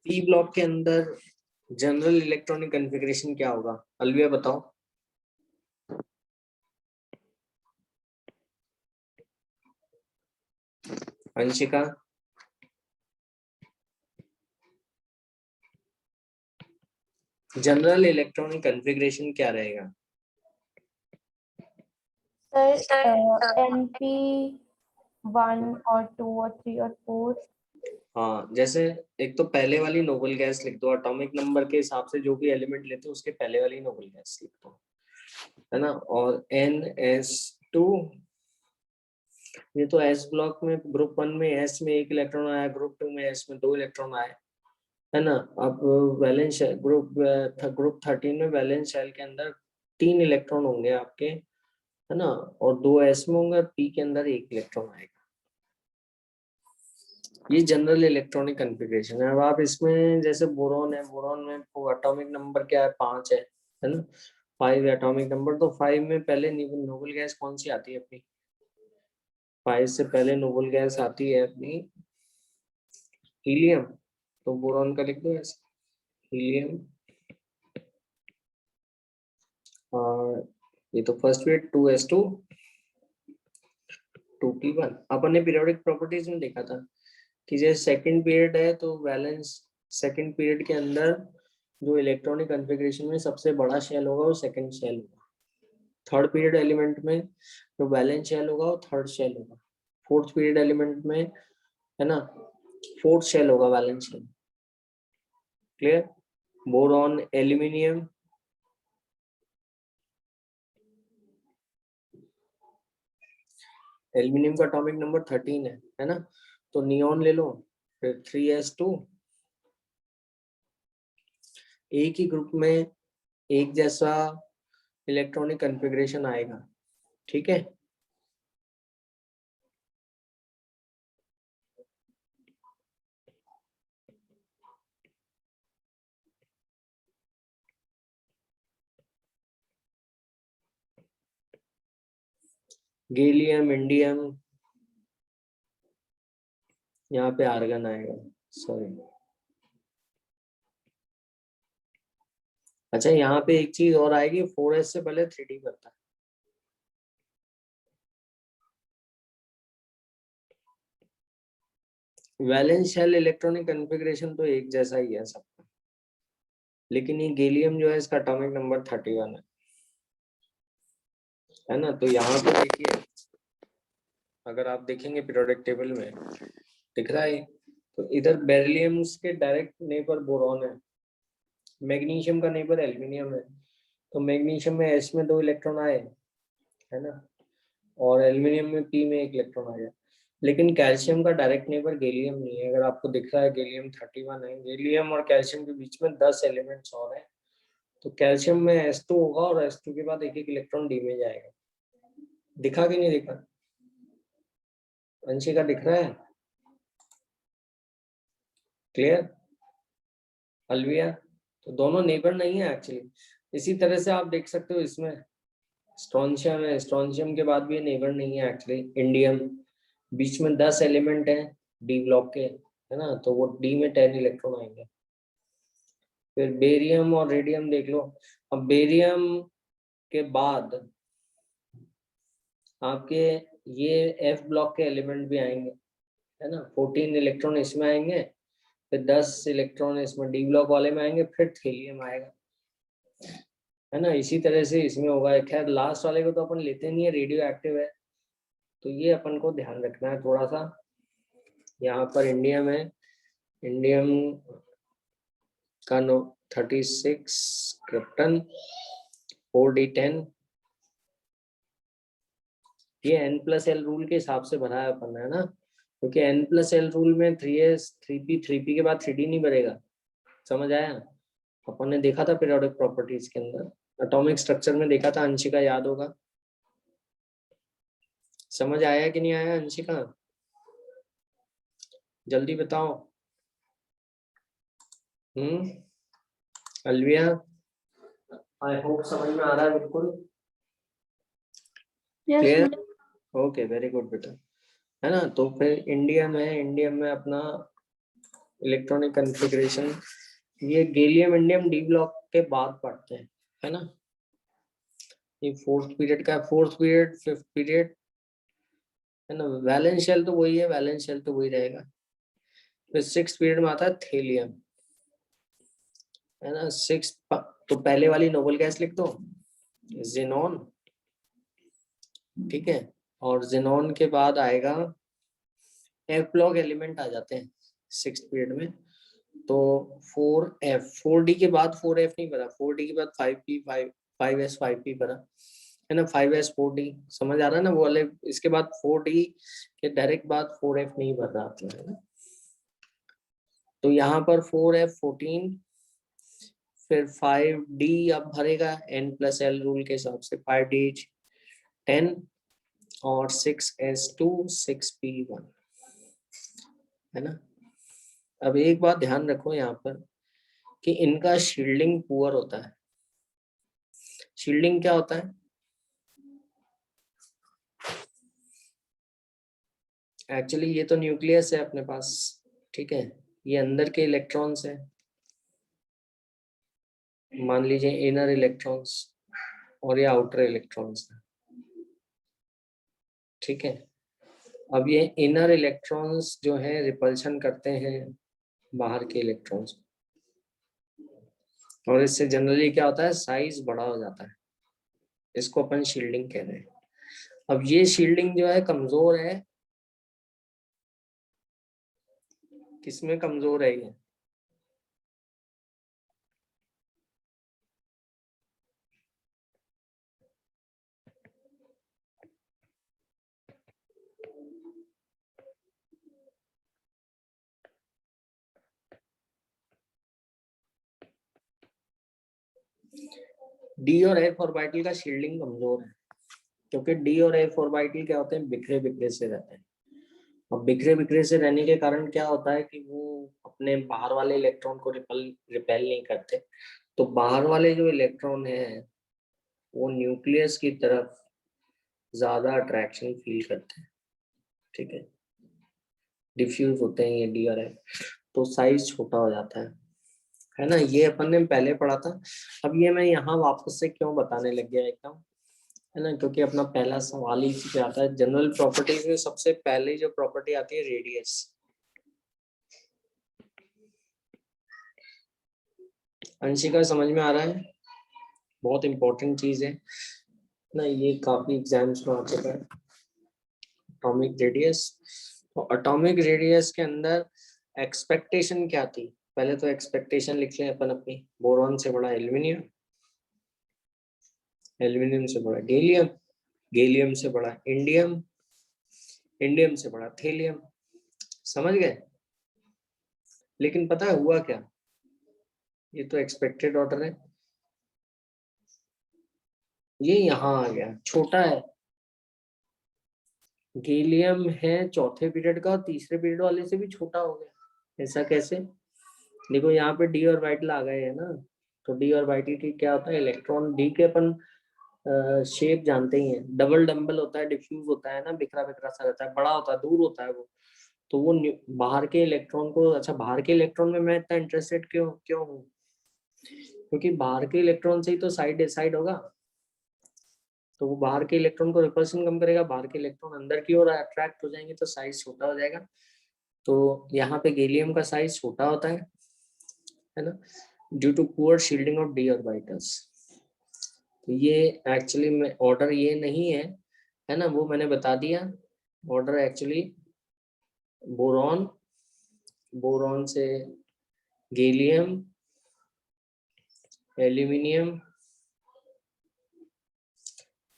P block के अंदर जनरल इलेक्ट्रॉनिक कॉन्फ़िगरेशन क्या होगा, अलविया बताओ। अंशिका, जनरल इलेक्ट्रॉनिक कॉन्फ़िगरेशन क्या रहेगा। सर NP 1 और 2 और 3 और 4। हाँ, जैसे एक तो पहले वाली नोबल गैस लिख दो, एटॉमिक नंबर के हिसाब से जो भी एलिमेंट लेते हो उसके पहले वाली नोबल गैस लिख दो, है ना। और NS2, ये तो एस ब्लॉक में ग्रुप 1 में एस में 1 इलेक्ट्रॉन आया, ग्रुप 2 में एस में 2 इलेक्ट्रॉन आए, है ना। अब वैलेंस ग्रुप 13 में वैलेंस शेल के अंदर 3 इलेक्ट्रॉन होंगे आपके, है ना। और 2 एस में होंगे, और पी के अंदर 1 इलेक्ट्रॉन आएगा। ये जनरल इलेक्ट्रॉनिक कॉन्फ़िगरेशन है। अब आप इसमें जैसे बोरॉन है, बोरॉन में एटॉमिक नंबर क्या है, 5 है ना। 5 एटॉमिक नंबर, तो 5 में पहले नोबल गैस कौन सी आती है अपनी, 5 से पहले नोबल गैस आती है अपनी हीलियम। तो बोरॉन का लिख दो ऐसे, हीलियम। और ये तो फर्स्ट पीरियड 2s2 2p1। अपन ने पीरियोडिक प्रॉपर्टीज में देखा था कि जैसे सेकंड पीरियड है तो वैलेंस, सेकंड पीरियड के अंदर जो इलेक्ट्रॉनिक कॉन्फ़िगरेशन में सबसे बड़ा शेल होगा वो सेकंड शेल होगा। थर्ड पीरियड एलिमेंट में जो वैलेंस शेल होगा वो थर्ड शेल होगा। फोर्थ पीरियड एलिमेंट में, है ना, फोर्थ शेल होगा valence shell. Clear. Boron, aluminium, aluminium का एटॉमिक नंबर 13 है ना। तो नियॉन ले लो, फिर 3s2, एक ही ग्रुप में एक जैसा इलेक्ट्रॉनिक कॉन्फ़िगरेशन आएगा, ठीक है। गैलियम, इंडियम, यहाँ पे आर्गन आएगा, सॉरी। अच्छा, यहाँ पे एक चीज और आएगी, 4s से पहले 3d करता है। वैलेंस शेल इलेक्ट्रॉनिक कॉन्फ़िगरेशन तो एक जैसा ही है सबका, लेकिन ये गैलियम जो है इसका एटॉमिक नंबर 31 है ना। तो यहाँ पे देखिए, अगर आप देखेंगे पीरियोडिक टेबल में दिख रहा है, तो इधर बेरिलियम के डायरेक्ट नेबर बोरॉन है, मैग्नीशियम का नेबर एल्यूमिनियम है। तो मैग्नीशियम में एस में 2 इलेक्ट्रॉन आए, है ना, और एल्यूमिनियम में पी में 1 इलेक्ट्रॉन आया। लेकिन कैल्शियम का डायरेक्ट नेबर गैलियम नहीं है। अगर आपको दिख रहा है गैलियम 31 है, गैलियम और कैल्शियम के बीच में 10 एलिमेंट्स और हैं। तो कैल्शियम में S2 होगा, और S2 के बाद एक एक इलेक्ट्रॉन डी में जाएगा। दिखा कि नहीं दिखा, अंशिका दिख रहा है, क्लियर। अलविया, तो दोनों नेबर नहीं है एक्चुअली। इसी तरह से आप देख सकते हो इसमें, स्ट्रोंशियम है, स्ट्रोंशियम के बाद भी नेबर नहीं है एक्चुअली। इंडियम, बीच में 10 एलिमेंट है डी ब्लॉक के, है ना, तो वो डी में 10 इलेक्ट्रॉन आएंगे। फिर बेरियम और रेडियम देख लो। अब बेरियम के बाद आपके ये एफ ब्लॉक के एलिमेंट भी आएंगे, है ना, 14 इलेक्ट्रॉन इसमें आएंगे, फिर 10 इलेक्ट्रॉन इसमें डी ब्लॉक वाले में आएंगे, फिर थीलियम आएगा, है ना। इसी तरह से इसमें होगा। खैर लास्ट वाले को तो अपन लेते नहीं है, रेडियो एक्टिव है, तो ये अपन को ध्यान रखना है थोड़ा सा। यहाँ पर इंडियम है, इंडियम का 36 क्रिप्टन 4d10, ये n+l रूल के हिसाब से भरा है अपन, है ना, क्योंकि n+l रूल में 3s 3p 3p के बाद 3d नहीं भरेगा। समझ आया? अपन ने देखा था पीरियोडिक प्रॉपर्टीज के अंदर, एटॉमिक स्ट्रक्चर में देखा था, अंशिका याद होगा। समझ आया कि नहीं आया अंशिका? जल्दी बताओ। अलविया, आई होप समझ में आ रहा है बिल्कुल क्लियर? ओके, वेरी गुड बेटा, है ना। तो फिर इंडियम है, इंडियम में अपना इलेक्ट्रॉनिक कॉन्फ़िगरेशन, ये गैलियम इंडियम डी ब्लॉक के बाद पढ़ते हैं, है ना। ये फोर्थ पीरियड का, फोर्थ पीरियड, फिफ्थ पीरियड, है ना। वैलेंस शेल तो वही है, वैलेंस शेल तो वही रहेगा। फिर सिक्स पीरियड में आता है थेलियम, है ना। सिक्स, तो पहले वाली नोबल गैस लिख दो, जेनॉन, ठीक है। और जेनॉन के बाद आएगा एफ ब्लॉक एलिमेंट आ जाते हैं सिक्स पीरियड में, तो 4f, 4d के बाद 4f नहीं बना, 4d के बाद 5p 5s 5p बना, है ना। 5s 4d, समझ आ रहा है ना वो वाले। इसके बाद 4d के डायरेक्ट बाद 4f नहीं भर रहा था, है ना। तो यहाँ पर 4f 14, फिर 5d अब भरेगा n+l रूल के हिसाब से, 5d 10 और 6s2 6p1, है ना। अब एक बात ध्यान रखो यहाँ पर कि इनका शील्डिंग पुअर होता है। शील्डिंग क्या होता है? एक्चुअली ये तो न्यूक्लियस है अपने पास, ठीक है, ये अंदर के इलेक्ट्रॉन्स है, मान लीजिए इनर इलेक्ट्रॉन्स, और ये आउटर इलेक्ट्रॉन्स है, ठीक है। अब ये इनर इलेक्ट्रॉन्स जो है रिपल्शन करते हैं बाहर के इलेक्ट्रॉन्स, और इससे जनरली क्या होता है, साइज बड़ा हो जाता है, इसको अपन शील्डिंग कह रहे हैं। अब ये शील्डिंग जो है कमजोर है, किसमें कमजोर है ये? डी और एफ ऑर्बिटल का शील्डिंग कमजोर है, क्योंकि डी और एफ ऑर्बिटल क्या होते हैं, बिखरे बिखरे से रहते हैं। अब बिखरे बिखरे से रहने के कारण क्या होता है कि वो अपने बाहर वाले इलेक्ट्रॉन को रिपेल नहीं करते, तो बाहर वाले जो इलेक्ट्रॉन है वो न्यूक्लियस की तरफ ज्यादा अट्रैक्शन फील करते हैं, ठीक है, डिफ्यूज होते हैं ये डी और एफ, तो साइज छोटा हो जाता है ना। ये अपन ने पहले पढ़ा था। अब ये मैं यहाँ वापस से क्यों बताने लग गया एकदम, है ना, क्योंकि अपना पहला सवाल ही इसी पे आता है। जनरल प्रॉपर्टीज में सबसे पहले जो प्रॉपर्टी आती है रेडियस। अंशिका समझ में आ रहा है? बहुत इंपॉर्टेंट चीज है ना, ये काफी एग्जाम्स में आ चुका है। एटॉमिक रेडियस, तो एटॉमिक रेडियस के अंदर एक्सपेक्टेशन क्या थी, पहले तो एक्सपेक्टेशन लिख लें अपन अपनी। बोरॉन से बड़ा एल्यूमिनियम, एल्यूमिनियम से बड़ा गैलियम, गैलियम से बड़ा इंडियम, इंडियम से बड़ा थेलियम। समझ गए? लेकिन पता है हुआ क्या, ये तो एक्सपेक्टेड ऑर्डर है, ये यहाँ आ गया, छोटा है। गैलियम है चौथे पीरियड का, और तीसरे पीरियड वाले से भी छोटा हो गया। ऐसा कैसे? देखो यहाँ पे डी ऑर्बिटल आ गए है ना, तो डी ऑर्बिटल की क्या होता है, इलेक्ट्रॉन डी के अपन शेप जानते ही हैं, डबल डम्बल होता है, डिफ्यूज होता है ना, बिखरा बिखरा सा रहता है, बड़ा होता है, दूर होता है वो। तो वो बाहर के इलेक्ट्रॉन को, अच्छा बाहर के इलेक्ट्रॉन में मैं इतना इंटरेस्टेड क्यों क्यों हूँ? क्योंकि बाहर के इलेक्ट्रॉन से ही तो साइड डिसाइड होगा। तो वो बाहर के इलेक्ट्रॉन को रिपल्शन कम करेगा, बाहर के इलेक्ट्रॉन अंदर की ओर अट्रैक्ट हो जाएंगे, तो साइज छोटा हो जाएगा। तो यहाँ पे गैलियम का साइज छोटा होता है ना, due to poor shielding of d orbitals. तो ये एक्चुअली में ऑर्डर ये नहीं है ना, वो मैंने बता दिया। ऑर्डर एक्चुअली बोरॉन, बोरॉन से गैलियम, एल्यूमिनियम,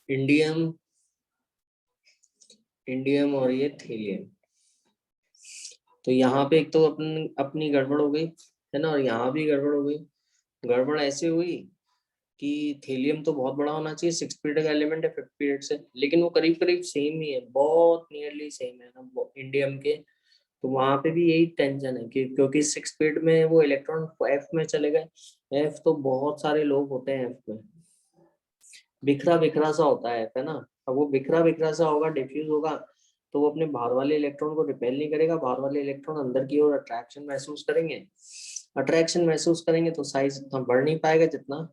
इंडियम, इंडियम और ये थीलियम। तो यहाँ पे एक तो अपनी गड़बड़ हो गई है ना, और यहाँ भी गड़बड़ हो गई। गड़बड़ ऐसे हुई कि थीलियम तो बहुत बड़ा होना चाहिए, 6 पीरियड का एलिमेंट है 5 पीरियड से, लेकिन वो करीब करीब सेम ही है, बहुत नियरली सेम है ना इंडियम के। तो वहां पे भी यही टेंशन है कि क्योंकि 6 पीरियड में वो इलेक्ट्रॉन एफ में चले गए। एफ तो बहुत सारे लोग होते हैं, एफ में बिखरा बिखरा सा होता है ना। अब वो बिखरा बिखरा सा होगा, डिफ्यूज होगा, तो वो अपने बाहर वाले इलेक्ट्रॉन को रिपेल नहीं करेगा, बाहर वाले इलेक्ट्रॉन अंदर की ओर अट्रैक्शन महसूस करेंगे। अट्रैक्शन महसूस करेंगे तो साइज इतना बढ़ नहीं पाएगा जितना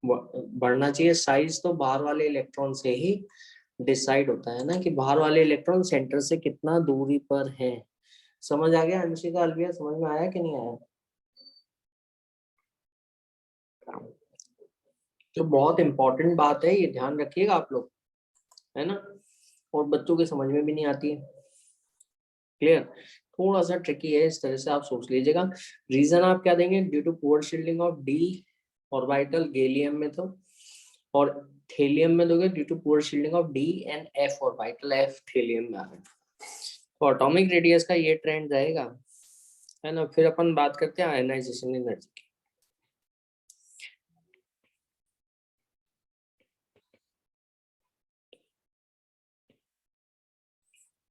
बढ़ना चाहिए। साइज तो बाहर वाले इलेक्ट्रॉन से ही डिसाइड होता है ना, कि बाहर वाले इलेक्ट्रॉन सेंटर से कितना दूरी पर है। समझ आ गया अंशिका, अलविया, समझ में आया कि नहीं आया? तो बहुत इंपॉर्टेंट बात है, ये ध्यान रखिएगा आप लोग, है ना, और बच्चों के समझ में भी नहीं आती है। क्लियर? थोड़ा सा ट्रिकी है, इस तरह से आप सोच लीजिएगा। रीजन आप क्या देंगे? Due to poor shielding of d orbital gallium में तो, और थेलियम में दोगे due to poor shielding of d and f orbital, f thallium में आ गए। तो एटॉमिक रेडियस का ये ट्रेंड रहेगा, है ना। फिर अपन बात करते हैं आयनाइजेशन एनर्जी की।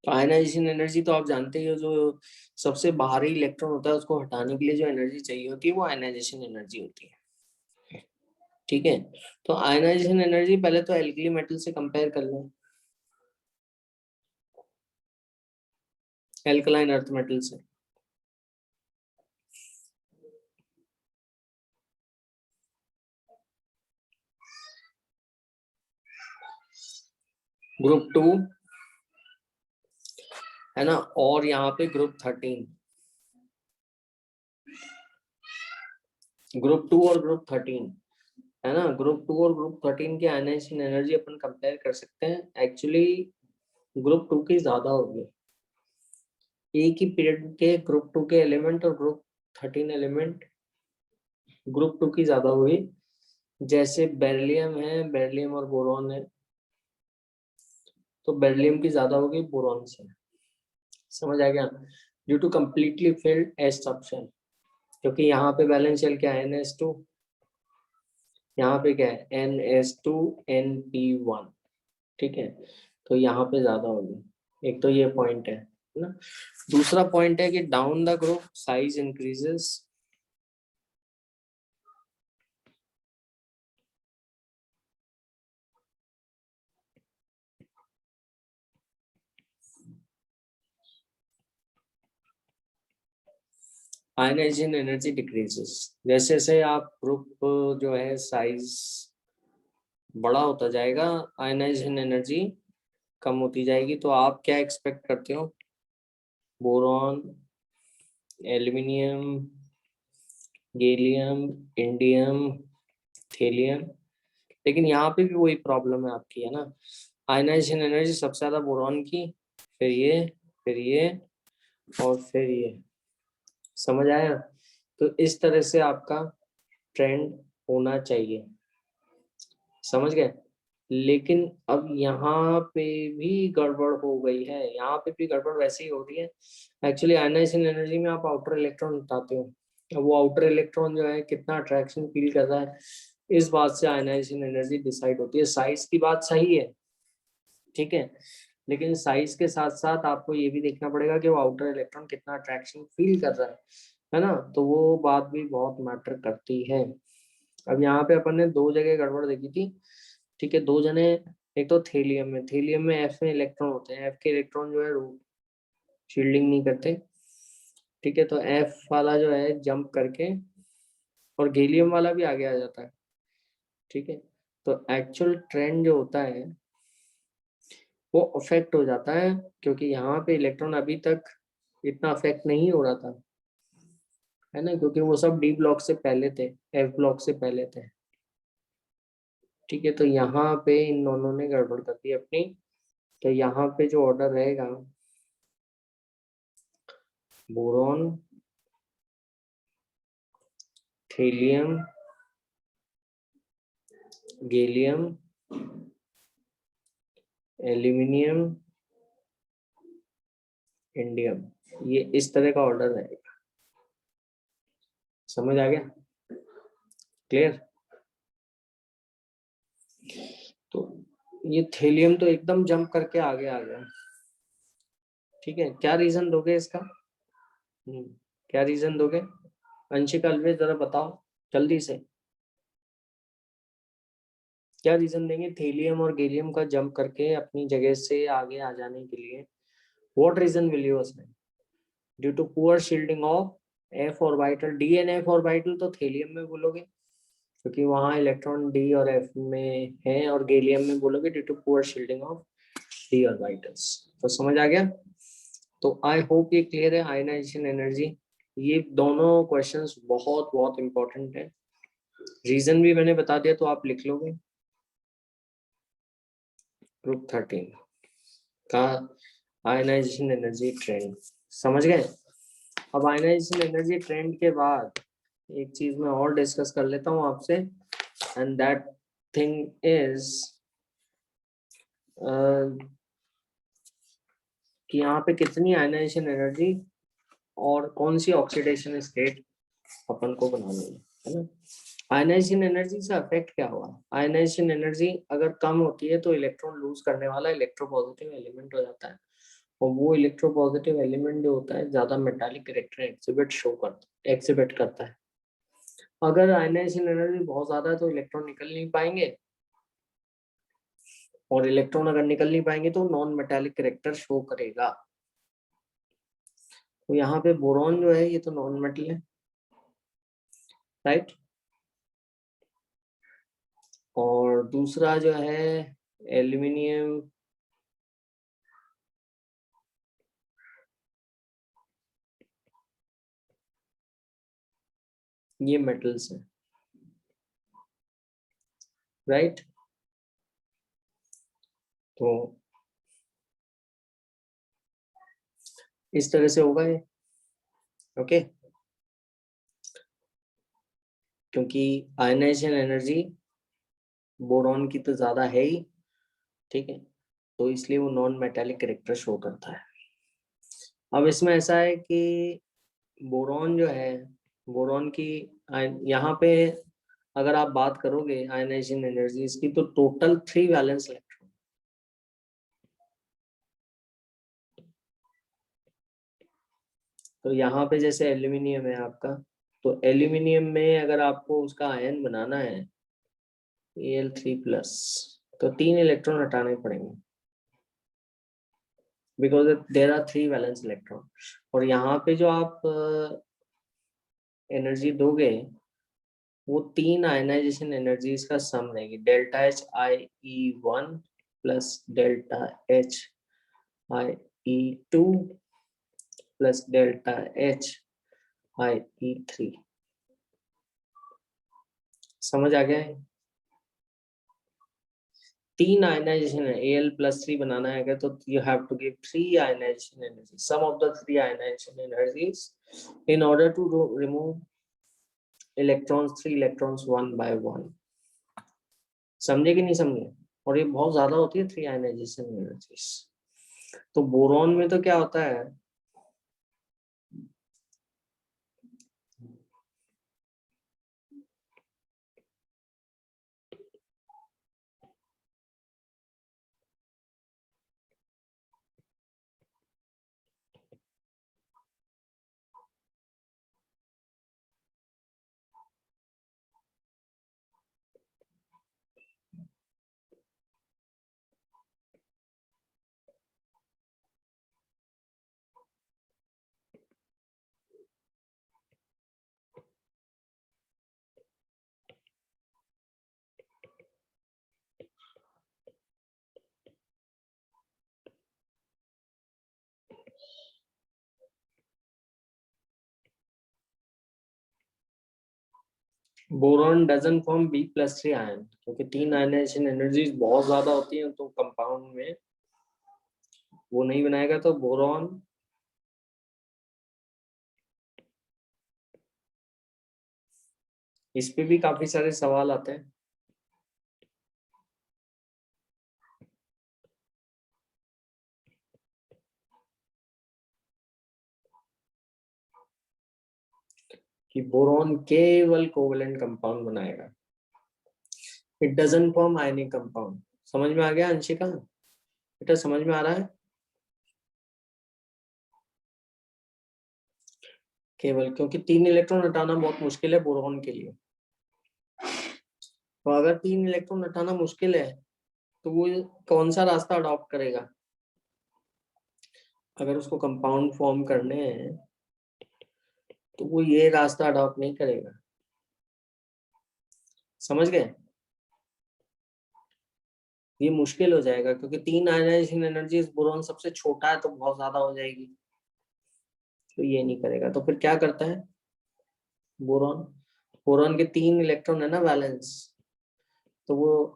तो आयनाइजेशन एनर्जी तो आप जानते ही हो, जो सबसे बाहरी इलेक्ट्रॉन होता है उसको हटाने के लिए जो एनर्जी चाहिए होती है वो आयनाइजेशन एनर्जी होती है। ठीक है, तो आयनाइजेशन एनर्जी पहले तो एल्कली मेटल से कंपेयर कर लें, एल्कलाइन अर्थ मेटल से। ग्रुप 2 है ना, और यहाँ पे ग्रुप 13, ग्रुप 2 और ग्रुप 13 है ना। ग्रुप 2 और ग्रुप 13 की आयनाइजेशन एनर्जी अपन कंपेयर कर सकते हैं। एक्चुअली ग्रुप 2 की ज्यादा होगी, एक ही पीरियड के ग्रुप 2 के एलिमेंट और ग्रुप 13 एलिमेंट ग्रुप 2 की ज्यादा हुई। जैसे बेरिलियम है, बेरिलियम और बोरॉन है, तो बेरिलियम की ज्यादा होगी बोरॉन से। समझ आ गया? Due to completely filled s subshell, क्योंकि यहाँ पे बैलेंस शेल क्या है, NS2, यहाँ पे क्या है NS2NP1। ठीक है, तो यहाँ पे ज्यादा होगी। एक तो ये पॉइंट है ना। दूसरा पॉइंट है कि down the group size increases, ionisation energy decreases. जैसे जैसे आप ग्रुप जो है साइज बड़ा होता जाएगा, आयनाइजेशन एनर्जी कम होती जाएगी। तो आप क्या एक्सपेक्ट करते हो? Boron, aluminium, gallium, indium, thallium. लेकिन यहाँ पे भी वही प्रॉब्लम है आपकी, है ना। आयनाइजेशन एनर्जी सबसे ज्यादा बोरॉन की, फिर ये, फिर ये, और फिर ये। समझ आया? तो इस तरह से आपका ट्रेंड होना चाहिए। समझ गए? लेकिन अब यहाँ पे भी गड़बड़ हो गई है, यहाँ पे भी गड़बड़ वैसे ही हो रही है। एक्चुअली आयनाइजेशन एनर्जी में आप आउटर इलेक्ट्रॉन उठाते हो, अब वो आउटर इलेक्ट्रॉन जो है कितना अट्रैक्शन फील कर रहा है, इस बात से आयनाइजेशन एनर्जी डिसाइड होती है। साइज की बात सही है, ठीक है, लेकिन साइज के साथ साथ आपको ये भी देखना पड़ेगा कि वो आउटर इलेक्ट्रॉन कितना अट्रैक्शन फील कर रहा है ना। तो वो बात भी बहुत मैटर करती है। अब यहाँ पे अपन ने दो जगह गड़बड़ देखी थी, ठीक है, दो जने, एक तो थेलियम में एफ में इलेक्ट्रॉन होते हैं, एफ के इलेक्ट्रॉन जो है शील्डिंग नहीं करते। ठीक है, तो एफ वाला जो है जंप करके, और गैलियम वाला भी आगे आ जाता है। ठीक है, तो एक्चुअल ट्रेंड जो होता है वो अफेक्ट हो जाता है, क्योंकि यहाँ पे इलेक्ट्रॉन अभी तक इतना अफेक्ट नहीं हो रहा था, है ना, क्योंकि वो सब डी ब्लॉक से पहले थे, एफ ब्लॉक से पहले थे। ठीक है, तो यहाँ पे इन दोनों ने गड़बड़ कर दी अपनी। तो यहाँ पे जो ऑर्डर रहेगा, boron, thallium, gallium, aluminium, indium, ये इस तरह का ऑर्डर रहेगा। समझ आ गया? क्लियर? तो ये थेलियम तो एकदम जंप करके आगे आ गया। ठीक है, क्या रीजन दोगे इसका? क्या रीजन दोगे? अंशिका, अलवेज जरा बताओ जल्दी से, क्या रीजन देंगे थेलियम और गैलियम का जंप करके अपनी जगह से आगे आ जाने के लिए? What reason will you assign? Due to poor shielding of f orbital, d and f orbital तो थेलियम में बोलोगे, क्योंकि वहां इलेक्ट्रॉन डी और एफ में है, और गैलियम में बोलोगे due to poor shielding of d orbitals. तो समझ आ गया? तो आई होप ये क्लियर है। आयनाइजेशन एनर्जी, ये दोनों क्वेश्चंस बहुत बहुत इंपॉर्टेंट है। रीजन भी मैंने बता दिया, तो आप लिख लोगे। ग्रुप 13 का आयनाइजेशन एनर्जी ट्रेंड समझ गए? अब आयनाइजेशन एनर्जी ट्रेंड के बाद एक चीज मैं और डिस्कस कर लेता हूं आपसे, एंड दैट थिंग इज कि यहाँ पे कितनी आयनाइजेशन एनर्जी और कौन सी ऑक्सीडेशन स्टेट अपन को बनानी है ना? आयनाइजेशन एनर्जी से अफेक्ट क्या हुआ? आयनाइजेशन एनर्जी अगर कम होती है तो इलेक्ट्रॉन लूज करने वाला इलेक्ट्रोपॉजिटिव एलिमेंट हो जाता है, और वो इलेक्ट्रोपॉजिटिव एलिमेंट जो होता है ज्यादा मेटालिक कैरेक्टर एग्जिबिट करता है। अगर आयनाइजेशन एनर्जी बहुत ज्यादा है तो इलेक्ट्रॉन निकल नहीं पाएंगे, और इलेक्ट्रॉन अगर निकल नहीं पाएंगे तो नॉन मेटालिक कैरेक्टर शो करेगा। तो यहाँ पे बोरॉन जो है ये तो नॉन मेटल है, राइट? और दूसरा जो है एल्यूमिनियम, ये मेटल्स है, राइट? तो इस तरह से होगा ये, ओके? क्योंकि आयनाइजेशन एनर्जी बोरॉन की तो ज्यादा है ही, ठीक है, तो इसलिए वो नॉन मेटालिक कैरेक्टर शो करता है। अब इसमें ऐसा है कि बोरॉन जो है, बोरॉन की यहाँ पे अगर आप बात करोगे आयनाइजेशन एनर्जी इसकी, तो टोटल 3 वैलेंस इलेक्ट्रॉन। तो यहाँ पे जैसे एल्यूमिनियम है आपका, तो एल्यूमिनियम में अगर आपको उसका आयन बनाना है Al3+, तो 3 इलेक्ट्रॉन हटाने पड़ेंगे, because there are 3 valence electron. और यहाँ पे जो आप एनर्जी दोगे वो 3 आयनाइजेशन एनर्जीज का सम रहेगी, delta H I E 1 plus delta H I E 2 plus delta H I E 3। समझ आ गया है? 3 आयनाइजेशन है, Al+3 बनाना है तो you have to give 3 ionisation energy, sum of the 3 ionisation energies in order to remove electrons, 3 electrons one by one. समझे कि नहीं समझे? और ये बहुत ज्यादा होती है 3 आयनाइजेशन एनर्जीज। तो बोरॉन में तो क्या होता है, boron dozen form B+3 ion, क्योंकि 3 आयनाइजेशन एनर्जीज बहुत ज्यादा होती हैं तो कंपाउंड में वो नहीं बनाएगा। तो बोरॉन इस पे भी काफी सारे सवाल आते हैं। कि बोरॉन केवल कोवेलेंट कंपाउंड बनाएगा, it doesn't form ionic compound. समझ में आ गया अंशिका? बेटा समझ में आ रहा है? केवल क्योंकि 3 इलेक्ट्रॉन हटाना बहुत मुश्किल है बोरॉन के लिए। तो अगर 3 इलेक्ट्रॉन हटाना मुश्किल है तो वो कौन सा रास्ता अडॉप्ट करेगा? अगर उसको कंपाउंड फॉर्म करने हैं तो वो ये रास्ता अडॉप्ट नहीं करेगा। समझ गए? ये मुश्किल हो जाएगा क्योंकि 3 आयनाइजेशन एनर्जी बोरॉन सबसे छोटा है तो बहुत ज्यादा हो जाएगी, तो ये नहीं करेगा। तो फिर क्या करता है बोरॉन? बोरॉन के 3 इलेक्ट्रॉन है ना वैलेंस, तो वो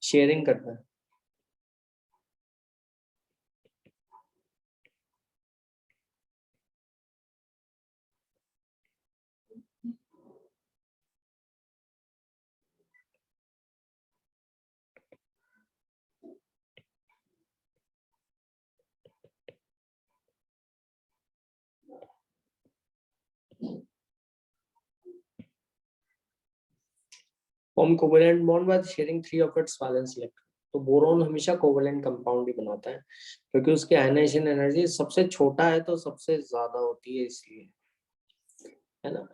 शेयरिंग करता है। Form covalent bond by sharing 3 of its valence electron. तो बोरॉन हमेशा कोवेलेंट कंपाउंड ही बनाता है क्योंकि उसकी आयनाइजेशन एनर्जी सबसे छोटा है तो सबसे ज्यादा होती है, इसलिए, है ना।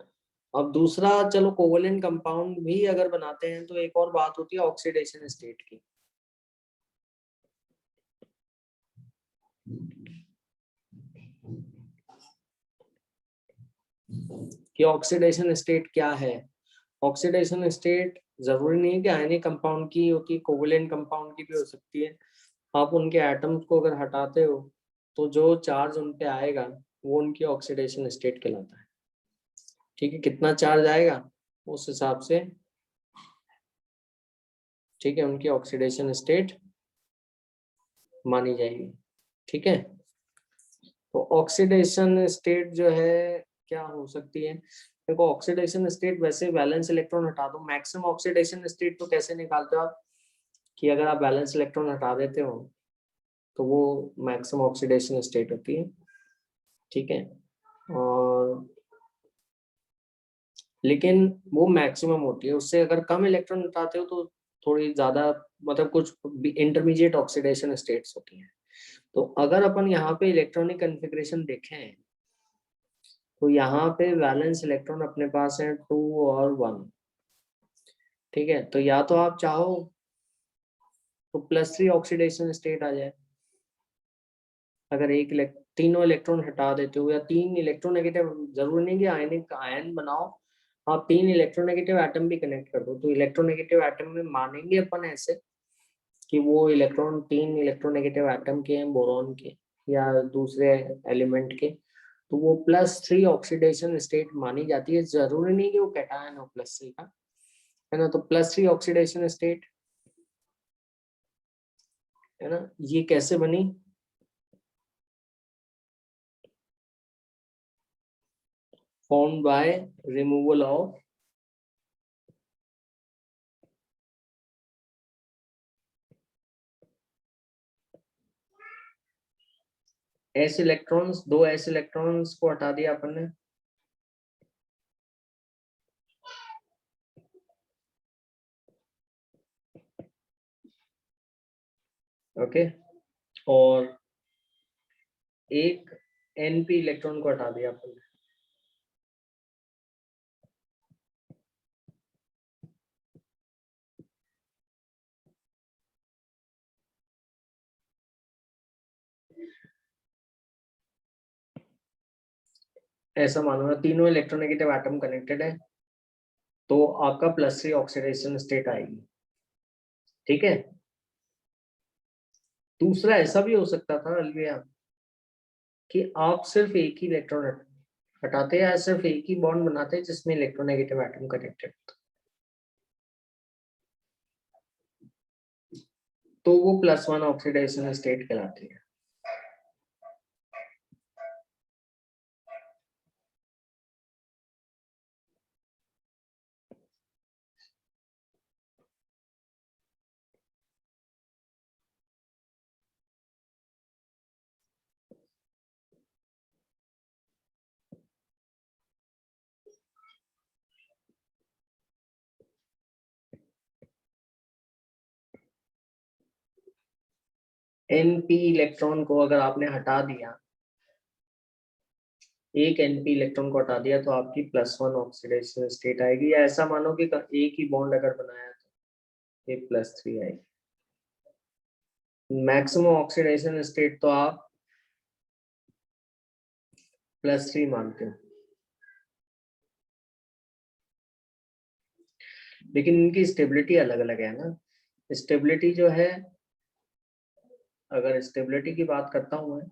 अब दूसरा, चलो कोवेलेंट कंपाउंड भी अगर बनाते हैं तो एक और बात होती है ऑक्सीडेशन स्टेट की। कि ऑक्सीडेशन स्टेट क्या है? ऑक्सीडेशन स्टेट जरूरी नहीं है कि आयनिक कंपाउंड की होती है, कोवेलेंट कंपाउंड की भी हो सकती है। आप उनके एटम्स को अगर हटाते हो तो जो चार्ज उन पे आएगा वो उनकी ऑक्सीडेशन स्टेट कहलाता है। ठीक है, कितना चार्ज आएगा उस हिसाब से, ठीक है, उनकी ऑक्सीडेशन स्टेट मानी जाएगी। ठीक है, तो ऑक्सीडेशन स्टेट जो है क्या हो सकती है? देखो ऑक्सीडेशन स्टेट वैसे वैलेंस इलेक्ट्रॉन हटा दो, मैक्सिमम ऑक्सीडेशन स्टेट तो कैसे निकालते हो आप? कि अगर आप वैलेंस इलेक्ट्रॉन हटा देते हो तो वो मैक्सिमम ऑक्सीडेशन स्टेट होती है। ठीक है, और लेकिन वो मैक्सिमम होती है, उससे अगर कम इलेक्ट्रॉन हटाते हो तो थोड़ी ज्यादा, मतलब कुछ इंटरमीडिएट ऑक्सीडेशन स्टेट्स होती हैं। तो अगर अपन यहाँ पे इलेक्ट्रॉनिक कॉन्फ़िगरेशन देखें तो यहाँ पे वैलेंस इलेक्ट्रॉन अपने पास है 2 और 1। ठीक है, तो या तो आप चाहो तो +3 ऑक्सीडेशन स्टेट आ जाए। अगर तीनों इलेक्ट्रॉन हटा देते हो, या 3 इलेक्ट्रोनेगेटिव, जरूरी नहीं कि आयनिक आयन बनाओ, आप 3 इलेक्ट्रोनेगेटिव एटम भी कनेक्ट कर दो। तो इलेक्ट्रोनेगेटिव एटम में मानेंगे अपन ऐसे कि वो इलेक्ट्रॉन 3 इलेक्ट्रोनेगेटिव एटम के हैं बोरॉन के या दूसरे एलिमेंट के, तो वो +3 ऑक्सीडेशन स्टेट मानी जाती है। जरूरी नहीं कि वो कैटायन हो +3 का, है ना। तो +3 ऑक्सीडेशन स्टेट, है ना, ये कैसे बनी? formed by removal of s electrons, 2 s electrons को हटा दिया अपन ने। ओके, और एक np इलेक्ट्रॉन को हटा दिया अपन ने। ऐसा मानो तीनों इलेक्ट्रोनेगेटिव एटम कनेक्टेड है तो आपका +3 ऑक्सीडेशन स्टेट आएगी। ठीक है, दूसरा ऐसा भी हो सकता था अलविया कि आप सिर्फ एक ही इलेक्ट्रॉन हटाते या सिर्फ एक ही बॉन्ड बनाते जिसमें इलेक्ट्रोनेगेटिव एटम कनेक्टेड, तो वो +1 ऑक्सीडेशन स्टेट कहलाती है। Np इलेक्ट्रॉन को अगर आपने हटा दिया, एक Np इलेक्ट्रॉन को हटा दिया, तो आपकी +1 ऑक्सीडेशन स्टेट आएगी, या ऐसा मानो कि एक ही बॉन्ड अगर बनाया तो ये +3 आएगी। मैक्सिमम ऑक्सीडेशन स्टेट तो आप +3 मानते हो, लेकिन इनकी स्टेबिलिटी अलग अलग है ना। स्टेबिलिटी जो है, अगर स्टेबिलिटी की बात करता हूं मैं,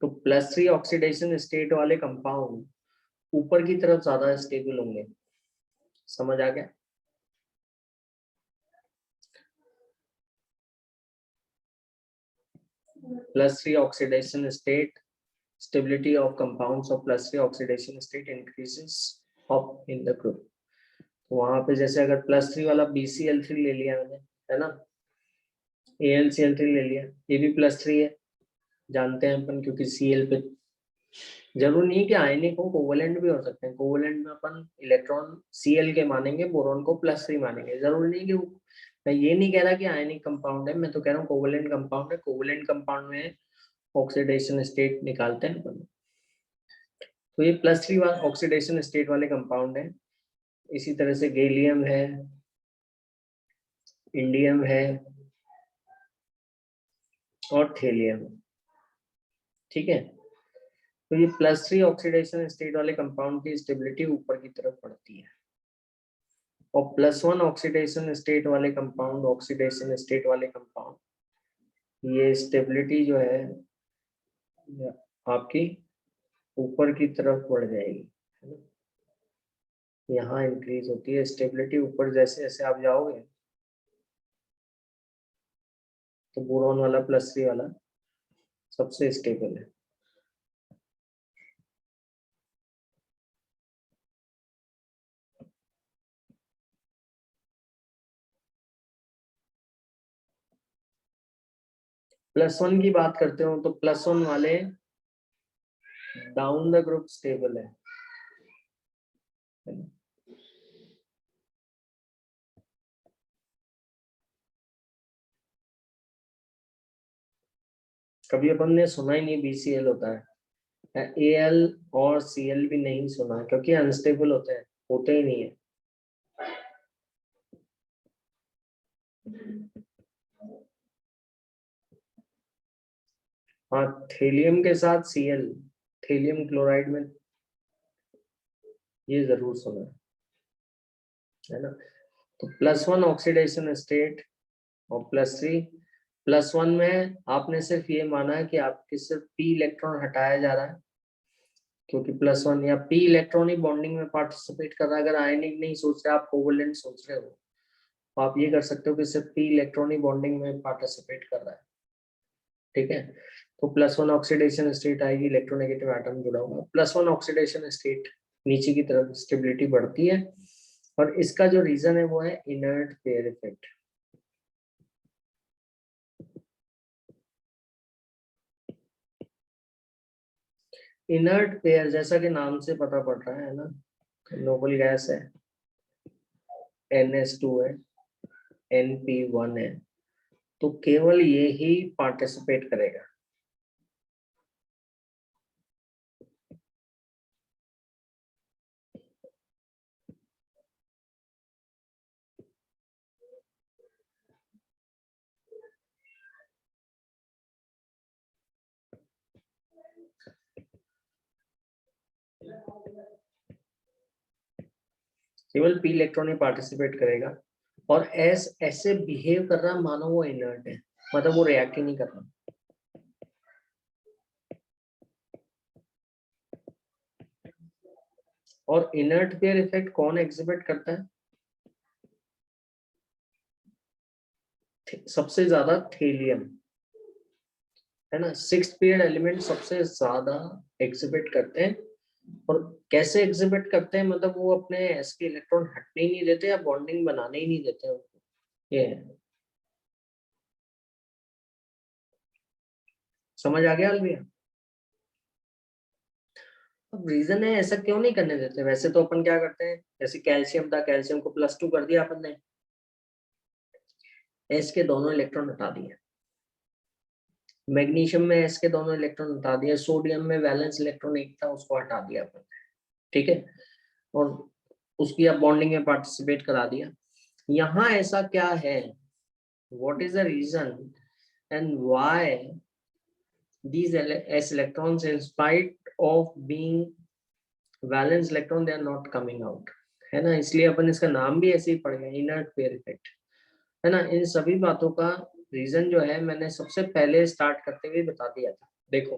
तो +3 ऑक्सीडेशन स्टेट वाले कंपाउंड ऊपर की तरफ ज्यादा स्टेबल होंगे। समझ आ गया? +3 oxidation state, stability of compounds of +3 oxidation state increases up in the group। तो वहां पे जैसे अगर +3 वाला BCl3 ले लिया मैंने, है ना, AlCl3 ले लिया, ये भी +3 है, जानते हैं अपन, क्योंकि Cl पे जरूर नहीं कि आयनिक हो, कोवेलेंट भी हो सकते हैं। कोवेलेंट में अपन इलेक्ट्रॉन Cl के मानेंगे, बोरॉन को +3 मानेंगे। जरूर नहीं कि मैं ये नहीं कह रहा कि आयनिक कंपाउंड है, मैं तो कह रहा हूँ कोवेलेंट कंपाउंड है। कोवेलेंट कंपाउंड में ऑक्सीडेशन स्टेट निकालते हैं अपन। तो ये +3 ऑक्सीडेशन स्टेट वाले कंपाउंड है। इसी तरह से गैलियम है, इंडियम है और थेलियम, ठीक है। तो ये +3 ऑक्सीडेशन स्टेट वाले कंपाउंड की स्टेबिलिटी ऊपर की तरफ बढ़ती है, और +1 ऑक्सीडेशन स्टेट वाले कंपाउंड, ऑक्सीडेशन स्टेट वाले कंपाउंड, ये स्टेबिलिटी जो है आपकी ऊपर की तरफ बढ़ जाएगी, है ना। यहाँ इंक्रीज होती है स्टेबिलिटी ऊपर, जैसे जैसे आप जाओगे, तो बोरॉन वाला +3 वाला सबसे स्टेबल है। +1 की बात करते हो तो +1 वाले डाउन द ग्रुप स्टेबल है ना? कभी अपन ने सुना ही नहीं BCl होता है, Al और Cl भी नहीं सुना, क्योंकि अनस्टेबल होते हैं, होते ही नहीं है। हाँ, थेलियम के साथ Cl, थेलियम क्लोराइड में, ये जरूर सुना है ना। तो +1 ऑक्सीडेशन स्टेट और +3, +1 में आपने सिर्फ ये माना है कि आपके सिर्फ p इलेक्ट्रॉन हटाया जा रहा है, क्योंकि +1 या p इलेक्ट्रॉन ही बॉन्डिंग में पार्टिसिपेट कर रहा है। अगर आयनिक नहीं सोच रहे, आप कोवेलेंट सोच रहे हो, तो आप ये कर सकते हो कि सिर्फ p इलेक्ट्रॉन ही बॉन्डिंग में पार्टिसिपेट कर रहा है, ठीक है। तो +1 ऑक्सीडेशन स्टेट आएगी, इलेक्ट्रोनेगेटिव एटम जुड़ा होगा। +1 ऑक्सीडेशन स्टेट नीचे की तरफ स्टेबिलिटी बढ़ती है, और इसका जो रीजन है वो है inert pair effect. Inert pair, जैसा कि नाम से पता पड़ रहा है ना, नोबल गैस है, NH2 है, NP1 है, तो केवल ये ही पार्टिसिपेट करेगा। केवल p इलेक्ट्रॉन ही पार्टिसिपेट करेगा, और एस ऐसे बिहेव कर रहा मानो वो इनर्ट है, मतलब वो रिएक्ट ही नहीं कर रहा। और इनर्ट पेयर इफेक्ट कौन एग्जिबिट करता है? सबसे ज्यादा थेलियम, है ना, सिक्स्थ पेयर एलिमेंट सबसे ज्यादा एग्जिबिट करते हैं। और कैसे एग्जिबिट करते हैं, मतलब वो अपने एस के इलेक्ट्रॉन हटने ही नहीं देते या बॉन्डिंग बनाने ही नहीं देते उनको, ये है। समझ आ गया अलविया? अब रीजन है ऐसा क्यों नहीं करने देते, वैसे तो अपन क्या करते हैं, जैसे कैल्शियम था, कैल्शियम को +2 कर दिया अपन ने, एस के दोनों इलेक्ट्रॉन हटा दिए। मैग्नीशियम में एस के दोनों इलेक्ट्रॉन हटा दिए, सोडियम में वैलेंस इलेक्ट्रॉन एक था उसको हटा दिया अपन, ठीक है, और उसकी अब बॉन्डिंग में पार्टिसिपेट करा दिया। यहाँ ऐसा क्या है, what is the reason and why these s electrons in spite of being valence electron they are not coming out, है ना, इसलिए अपन इसका नाम भी ऐसे ही पड़ गया, इनर्ट पेयर इफेक्ट, है ना। इन सभी बातों का रीजन जो है मैंने सबसे पहले स्टार्ट करते हुए बता दिया था। देखो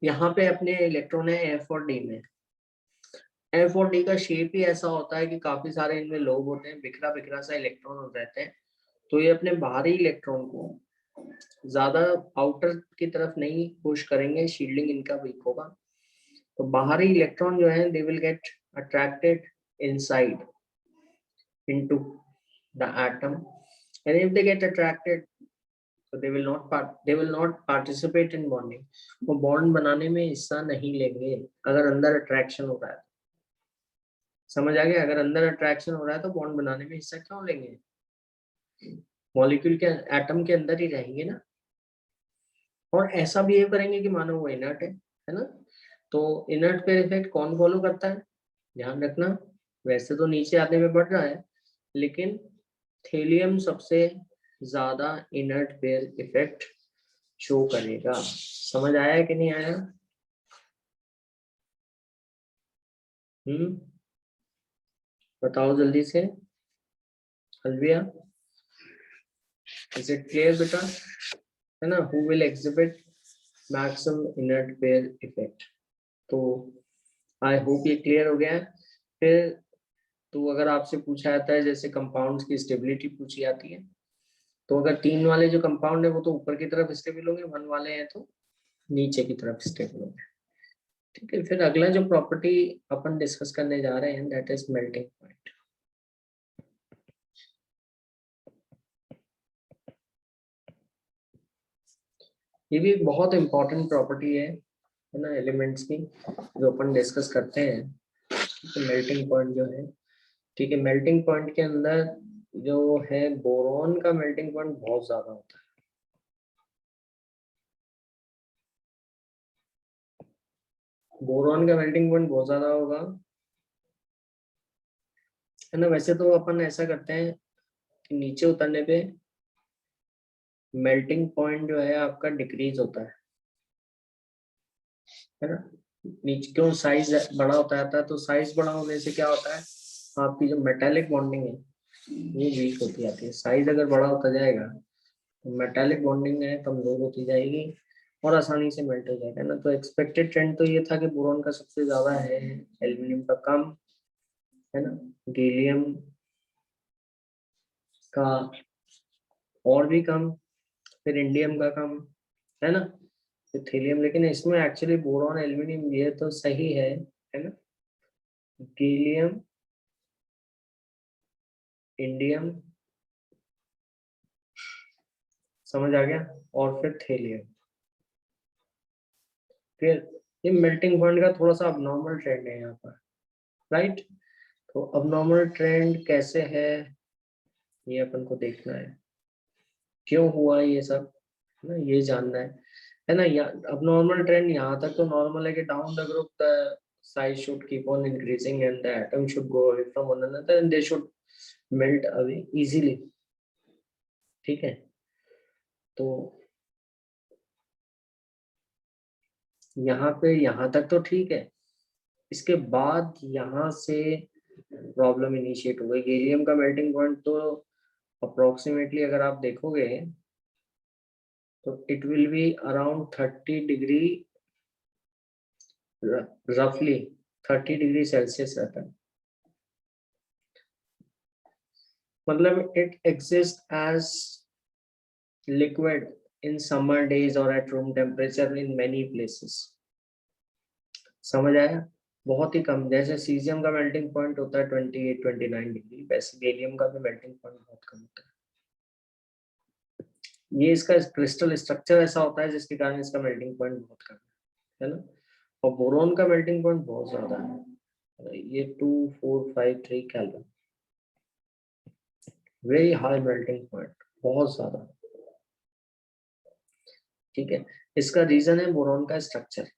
यहाँ पे अपने इलेक्ट्रॉन है एफ और डी में, एफ और डी का शेप ही ऐसा होता है कि काफी सारे इनमें लोब होते हैं, बिखरा बिखरा सा इलेक्ट्रॉन हो रहते हैं। तो ये अपने बाहरी इलेक्ट्रॉन को ज्यादा आउटर की तरफ नहीं पुश करेंगे, शील्डिंग इनका वीक होगा, तो बाहरी इलेक्ट्रॉन जो है they will get attracted inside into the atom, and if they get attracted so they will not participate in bonding, वो बॉन्ड बनाने में हिस्सा नहीं लेंगे अगर अंदर अट्रैक्शन हो रहा है। समझ आ गया? अगर अंदर अट्रैक्शन हो रहा है तो बॉन्ड बनाने में हिस्सा क्यों लेंगे, मॉलिक्यूल के एटम के अंदर ही रहेंगे ना, और ऐसा बिहेव करेंगे कि मानो वो इनर्ट है ना। तो इनर्ट पेयर इफेक्ट कौन फॉलो करता है, ध्यान रखना, वैसे तो नीचे आने में बढ़ रहा है, लेकिन थेलियम सबसे ज्यादा इनर्ट पेयर इफेक्ट शो करेगा। समझ आया कि नहीं आया? बताओ जल्दी से, अलविया, इज इट क्लियर बेटा, है ना, who will exhibit maximum inert pair effect. तो आई होप ये क्लियर हो गया है। फिर तो अगर आपसे पूछा जाता है जैसे कंपाउंड्स की स्टेबिलिटी पूछी जाती है, तो अगर 3 वाले जो कंपाउंड है वो तो ऊपर की तरफ स्टेबल होंगे, 1 वाले हैं तो नीचे की तरफ स्टेबल होंगे, ठीक है। फिर अगला जो प्रॉपर्टी अपन डिस्कस करने जा रहे हैं दैट इज मेल्टिंग पॉइंट। ये भी एक बहुत इंपॉर्टेंट प्रॉपर्टी है ना, एलिमेंट्स की जो अपन डिस्कस करते हैं, तो मेल्टिंग पॉइंट जो है, ठीक है, मेल्टिंग पॉइंट के अंदर जो है बोरॉन का मेल्टिंग पॉइंट बहुत ज्यादा होता है, बोरॉन का मेल्टिंग पॉइंट बहुत ज्यादा होगा, है ना। वैसे तो अपन ऐसा करते हैं कि नीचे उतरने पे मेल्टिंग पॉइंट जो है आपका डिक्रीज होता है ना, नीचे क्यों, साइज बड़ा होता जाता है, तो साइज बड़ा होने से क्या होता है, आपकी जो मेटालिक बॉन्डिंग है वो वीक होती जाती है। साइज अगर बड़ा होता जाएगा तो मेटालिक बॉन्डिंग है कमजोर होती जाएगी और आसानी से मेल्ट हो जाएगा ना। तो एक्सपेक्टेड ट्रेंड तो ये था कि बोरॉन का सबसे ज्यादा है, एल्यूमिनियम का कम, है ना, गैलियम का और भी कम, फिर इंडियम का कम, है ना, फिर थीलियम। लेकिन इसमें एक्चुअली बोरॉन एल्यूमिनियम ये तो सही है ना, गैलियम, इंडियम, समझ आ गया, और फिर थेलियम। फिर ये मेल्टिंग पॉइंट का थोड़ा सा अबनॉर्मल ट्रेंड है यहाँ पर, राइट। तो अबनॉर्मल ट्रेंड कैसे है ये अपन को देखना है, क्यों हुआ ये सब, है ना, ये जानना है ना। अब नॉर्मल ट्रेंड यहाँ तक तो नॉर्मल है कि down the group the size should keep on increasing and the atom should go away from one another and they should melt away easily, ठीक है। तो यहाँ पे यहाँ तक तो ठीक है, इसके बाद यहाँ से प्रॉब्लम इनिशिएट हो गई। गैलियम का मेल्टिंग पॉइंट तो अप्रोक्सीमेटली अगर आप देखोगे तो it will be around 30 degree, रफली 30 डिग्री सेल्सियस रहता है। मतलब it exist as liquid in summer days or at room temperature in many places। समझ आया? बहुत ही कम, जैसे सीजियम का मेल्टिंग पॉइंट होता है 28-29 डिग्री, वैसे गैलियम का भी मेल्टिंग पॉइंट बहुत कम होता है। ये इसका क्रिस्टल स्ट्रक्चर ऐसा होता है जिसके कारण इसका मेल्टिंग पॉइंट बहुत कम है ना। और बोरोन का मेल्टिंग पॉइंट बहुत ज्यादा है, ये 2453 kelvin, very high melting point, बहुत ज्यादा। ठीक है, इसका रीजन है बोरॉन का स्ट्रक्चर।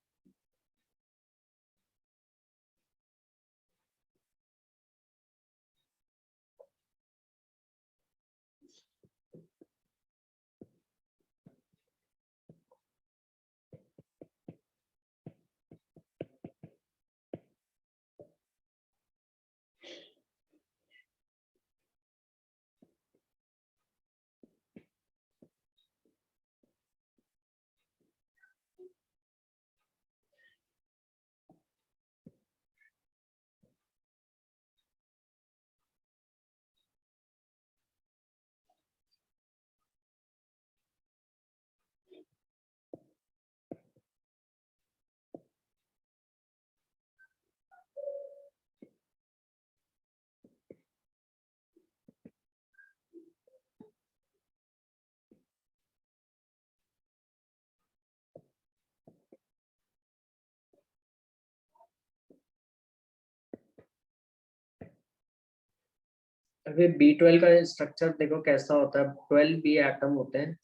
अभी B12 का स्ट्रक्चर देखो कैसा होता है, 12 बी एटम होते हैं।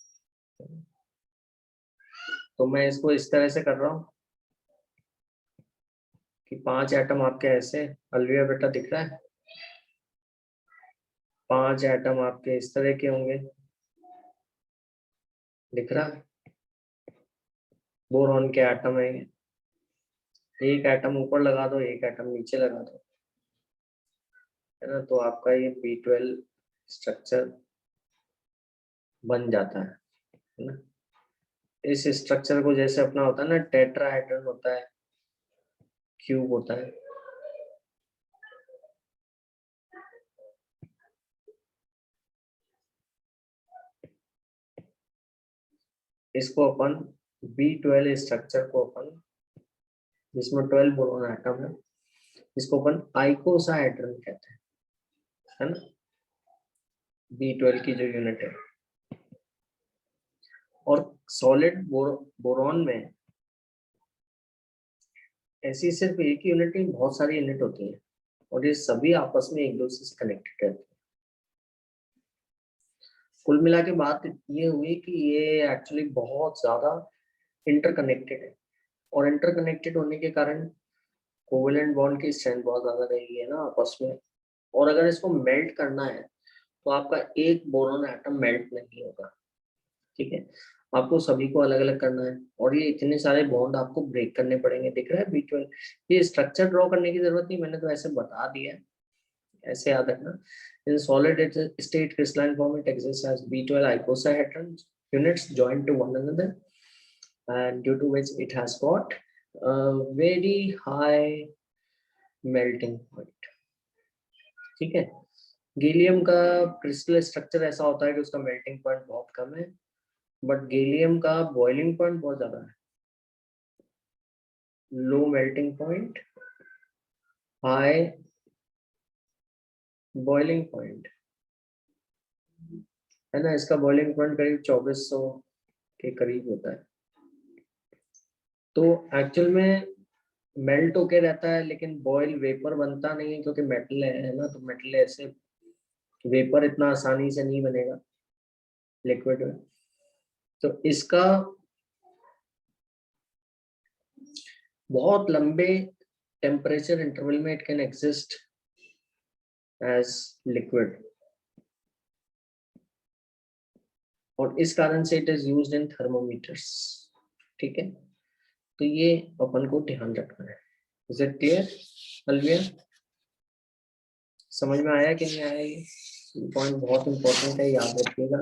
तो मैं इसको इस तरह से कर रहा हूँ कि 5 एटम आपके ऐसे, अलविया बेटा दिख रहा है, 5 एटम आपके इस तरह के होंगे, दिख रहा है, बोरॉन के एटम है ये। एक एटम ऊपर लगा दो, एक एटम नीचे लगा दो, है ना, तो आपका ये B12 स्ट्रक्चर बन जाता है ना। इस स्ट्रक्चर को जैसे अपना होता है ना, टेट्राहेड्रन होता है, क्यूब होता है, इसको अपन B12 स्ट्रक्चर को अपन, जिसमें 12 बोरॉन एटम है, इसको अपन आइकोसाहेड्रन कहते हैं, है ना, B12 की जो यूनिट है। और सॉलिड बोरॉन में ऐसी सिर्फ एक यूनिट नहीं, बहुत सारी यूनिट होती है, और ये सभी आपस में एक दूसरे से कनेक्टेड रहती है। कुल मिला के बात ये हुई कि ये एक्चुअली बहुत ज्यादा इंटरकनेक्टेड है, और इंटरकनेक्टेड होने के कारण कोवेलेंट बॉन्ड की स्ट्रेंथ बहुत ज्यादा रहेगी, है ना, आपस में। और अगर इसको मेल्ट करना है तो आपका एक बोरॉन एटम मेल्ट नहीं होगा, ठीक है, आपको सभी को अलग अलग करना है, और ये इतने सारे बॉन्ड आपको ब्रेक करने पड़ेंगे। दिख रहा है B12, ये स्ट्रक्चर ड्रॉ करने की जरूरत नहीं, मैंने तो ऐसे बता दिया है, ऐसे याद रखना। In solid state crystalline form, it exists as B12 icosahedron units joined to one another, and due to which it has got a very high melting point। ठीक है, गैलियम का क्रिस्टल स्ट्रक्चर ऐसा होता है कि उसका मेल्टिंग पॉइंट बहुत कम है, बट गैलियम का बॉइलिंग पॉइंट बहुत ज्यादा है। Low melting point, high boiling point, है ना, इसका बॉइलिंग पॉइंट करीब 2400 के करीब होता है। तो एक्चुअल में मेल्ट होके रहता है, लेकिन बॉयल वेपर बनता नहीं है, क्योंकि मेटल है ना, तो मेटल ऐसे वेपर इतना आसानी से नहीं बनेगा लिक्विड में। तो इसका बहुत लंबे टेम्परेचर इंटरवल में it can exist as liquid, और इस कारण से it is used in thermometers. ठीक है, तो ये अपन को ध्यान रखना है। Is it clear Alvia? समझ में आया कि नहीं आया? ये पॉइंट बहुत इंपॉर्टेंट है, याद रखिएगा,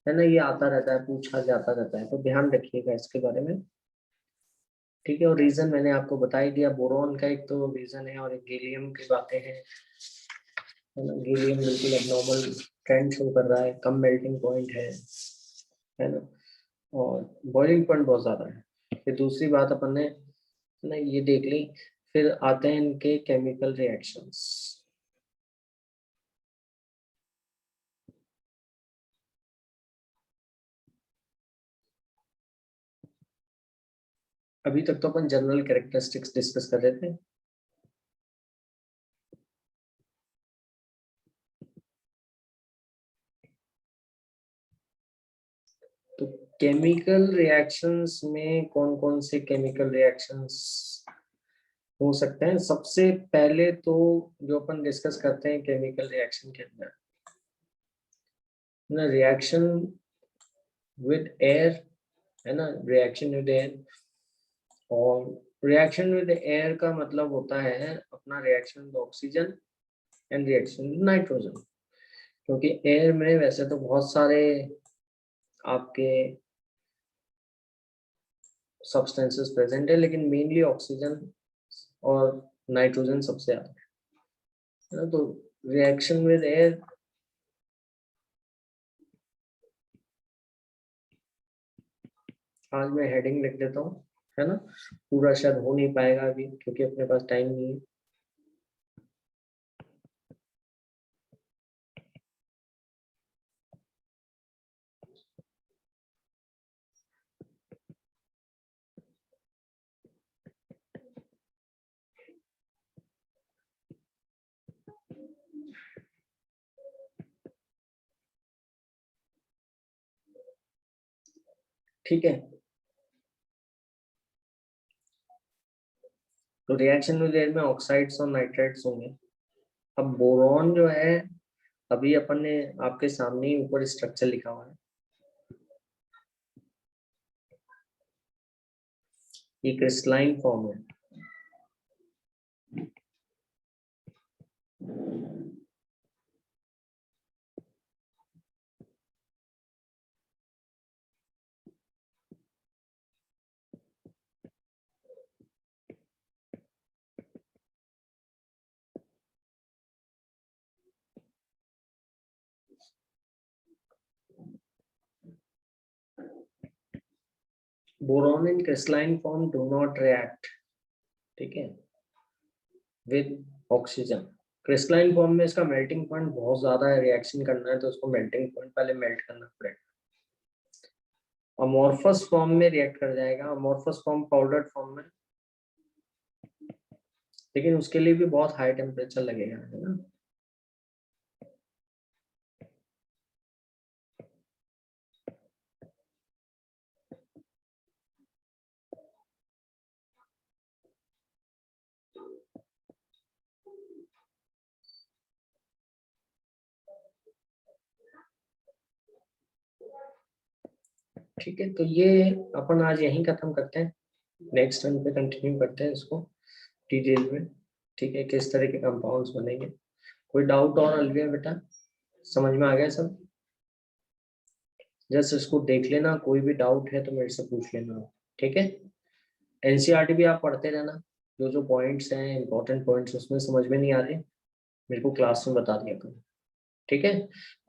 है ना, ये आता रहता है, पूछा जाता रहता है, तो ध्यान रखिएगा इसके बारे में, ठीक है। और रीजन मैंने आपको बता ही दिया, बोरॉन का एक तो रीजन है और एक गैलियम की बातें हैं, है ना। गैलियम बिल्कुल एबनॉर्मल ट्रेंड शो कर रहा है, कम मेल्टिंग पॉइंट है ना, और बॉइलिंग पॉइंट बहुत ज्यादा है। फिर दूसरी बात अपन ने ना ये देख ली, फिर आते हैं इनके केमिकल रिएक्शंस। अभी तक तो अपन जनरल कैरेक्टरिस्टिक्स डिस्कस कर रहे थे, तो केमिकल रिएक्शंस में कौन कौन से केमिकल रिएक्शंस हो सकते हैं? सबसे पहले तो जो अपन डिस्कस करते हैं केमिकल रिएक्शन के अंदर ना, रिएक्शन विद एयर, है ना, रिएक्शन विद एयर। और रिएक्शन विद एयर का मतलब होता है अपना reaction with oxygen and reaction with nitrogen, क्योंकि एयर में वैसे तो बहुत सारे आपके सब्सटेंसेस प्रेजेंट है, लेकिन मेनली ऑक्सीजन और नाइट्रोजन सबसे ज्यादा है ना। तो रिएक्शन विद एयर, आज मैं हेडिंग लिख देता हूँ, है ना, पूरा शायद हो नहीं पाएगा अभी क्योंकि अपने पास टाइम नहीं है। ठीक है, तो रिएक्शन विद एयर में ऑक्साइड्स और नाइट्राइड्स होंगे। अब बोरॉन जो है, अभी अपन ने आपके सामने ही ऊपर स्ट्रक्चर लिखा हुआ है, ये क्रिस्टलाइन फॉर्म है। Boron in crystalline form do not react, ठीक है, विद ऑक्सीजन। क्रिस्टलाइन फॉर्म में इसका मेल्टिंग पॉइंट बहुत ज्यादा है, रिएक्शन करना है तो उसको मेल्टिंग पॉइंट पहले मेल्ट करना पड़ेगा। अमोर्फस फॉर्म में रिएक्ट कर जाएगा, अमोर्फस फॉर्म पाउडर्ड फॉर्म में, लेकिन उसके लिए भी बहुत हाई टेम्परेचर लगेगा, है ना। ठीक है, तो ये अपन आज यहीं खत्म करते हैं, नेक्स्ट टर्न पे कंटिन्यू करते हैं इसको डिटेल में, ठीक है, किस तरह के कंपाउंड्स बनेंगे। कोई डाउट और अलविया बेटा, समझ में आ गया सब? जस्ट इसको देख लेना, कोई भी डाउट है तो मेरे से पूछ लेना, ठीक है। एनसीईआरटी भी आप पढ़ते रहना, जो जो पॉइंट्स हैं इंपॉर्टेंट पॉइंट्स उसमें समझ में नहीं आ रहे मेरे को क्लास में बता दिया करो, ठीक है।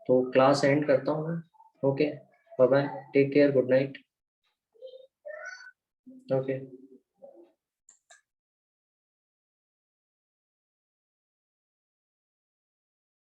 तो क्लास एंड करता हूँ मैं, okay, bye bye, take care, good night, okay.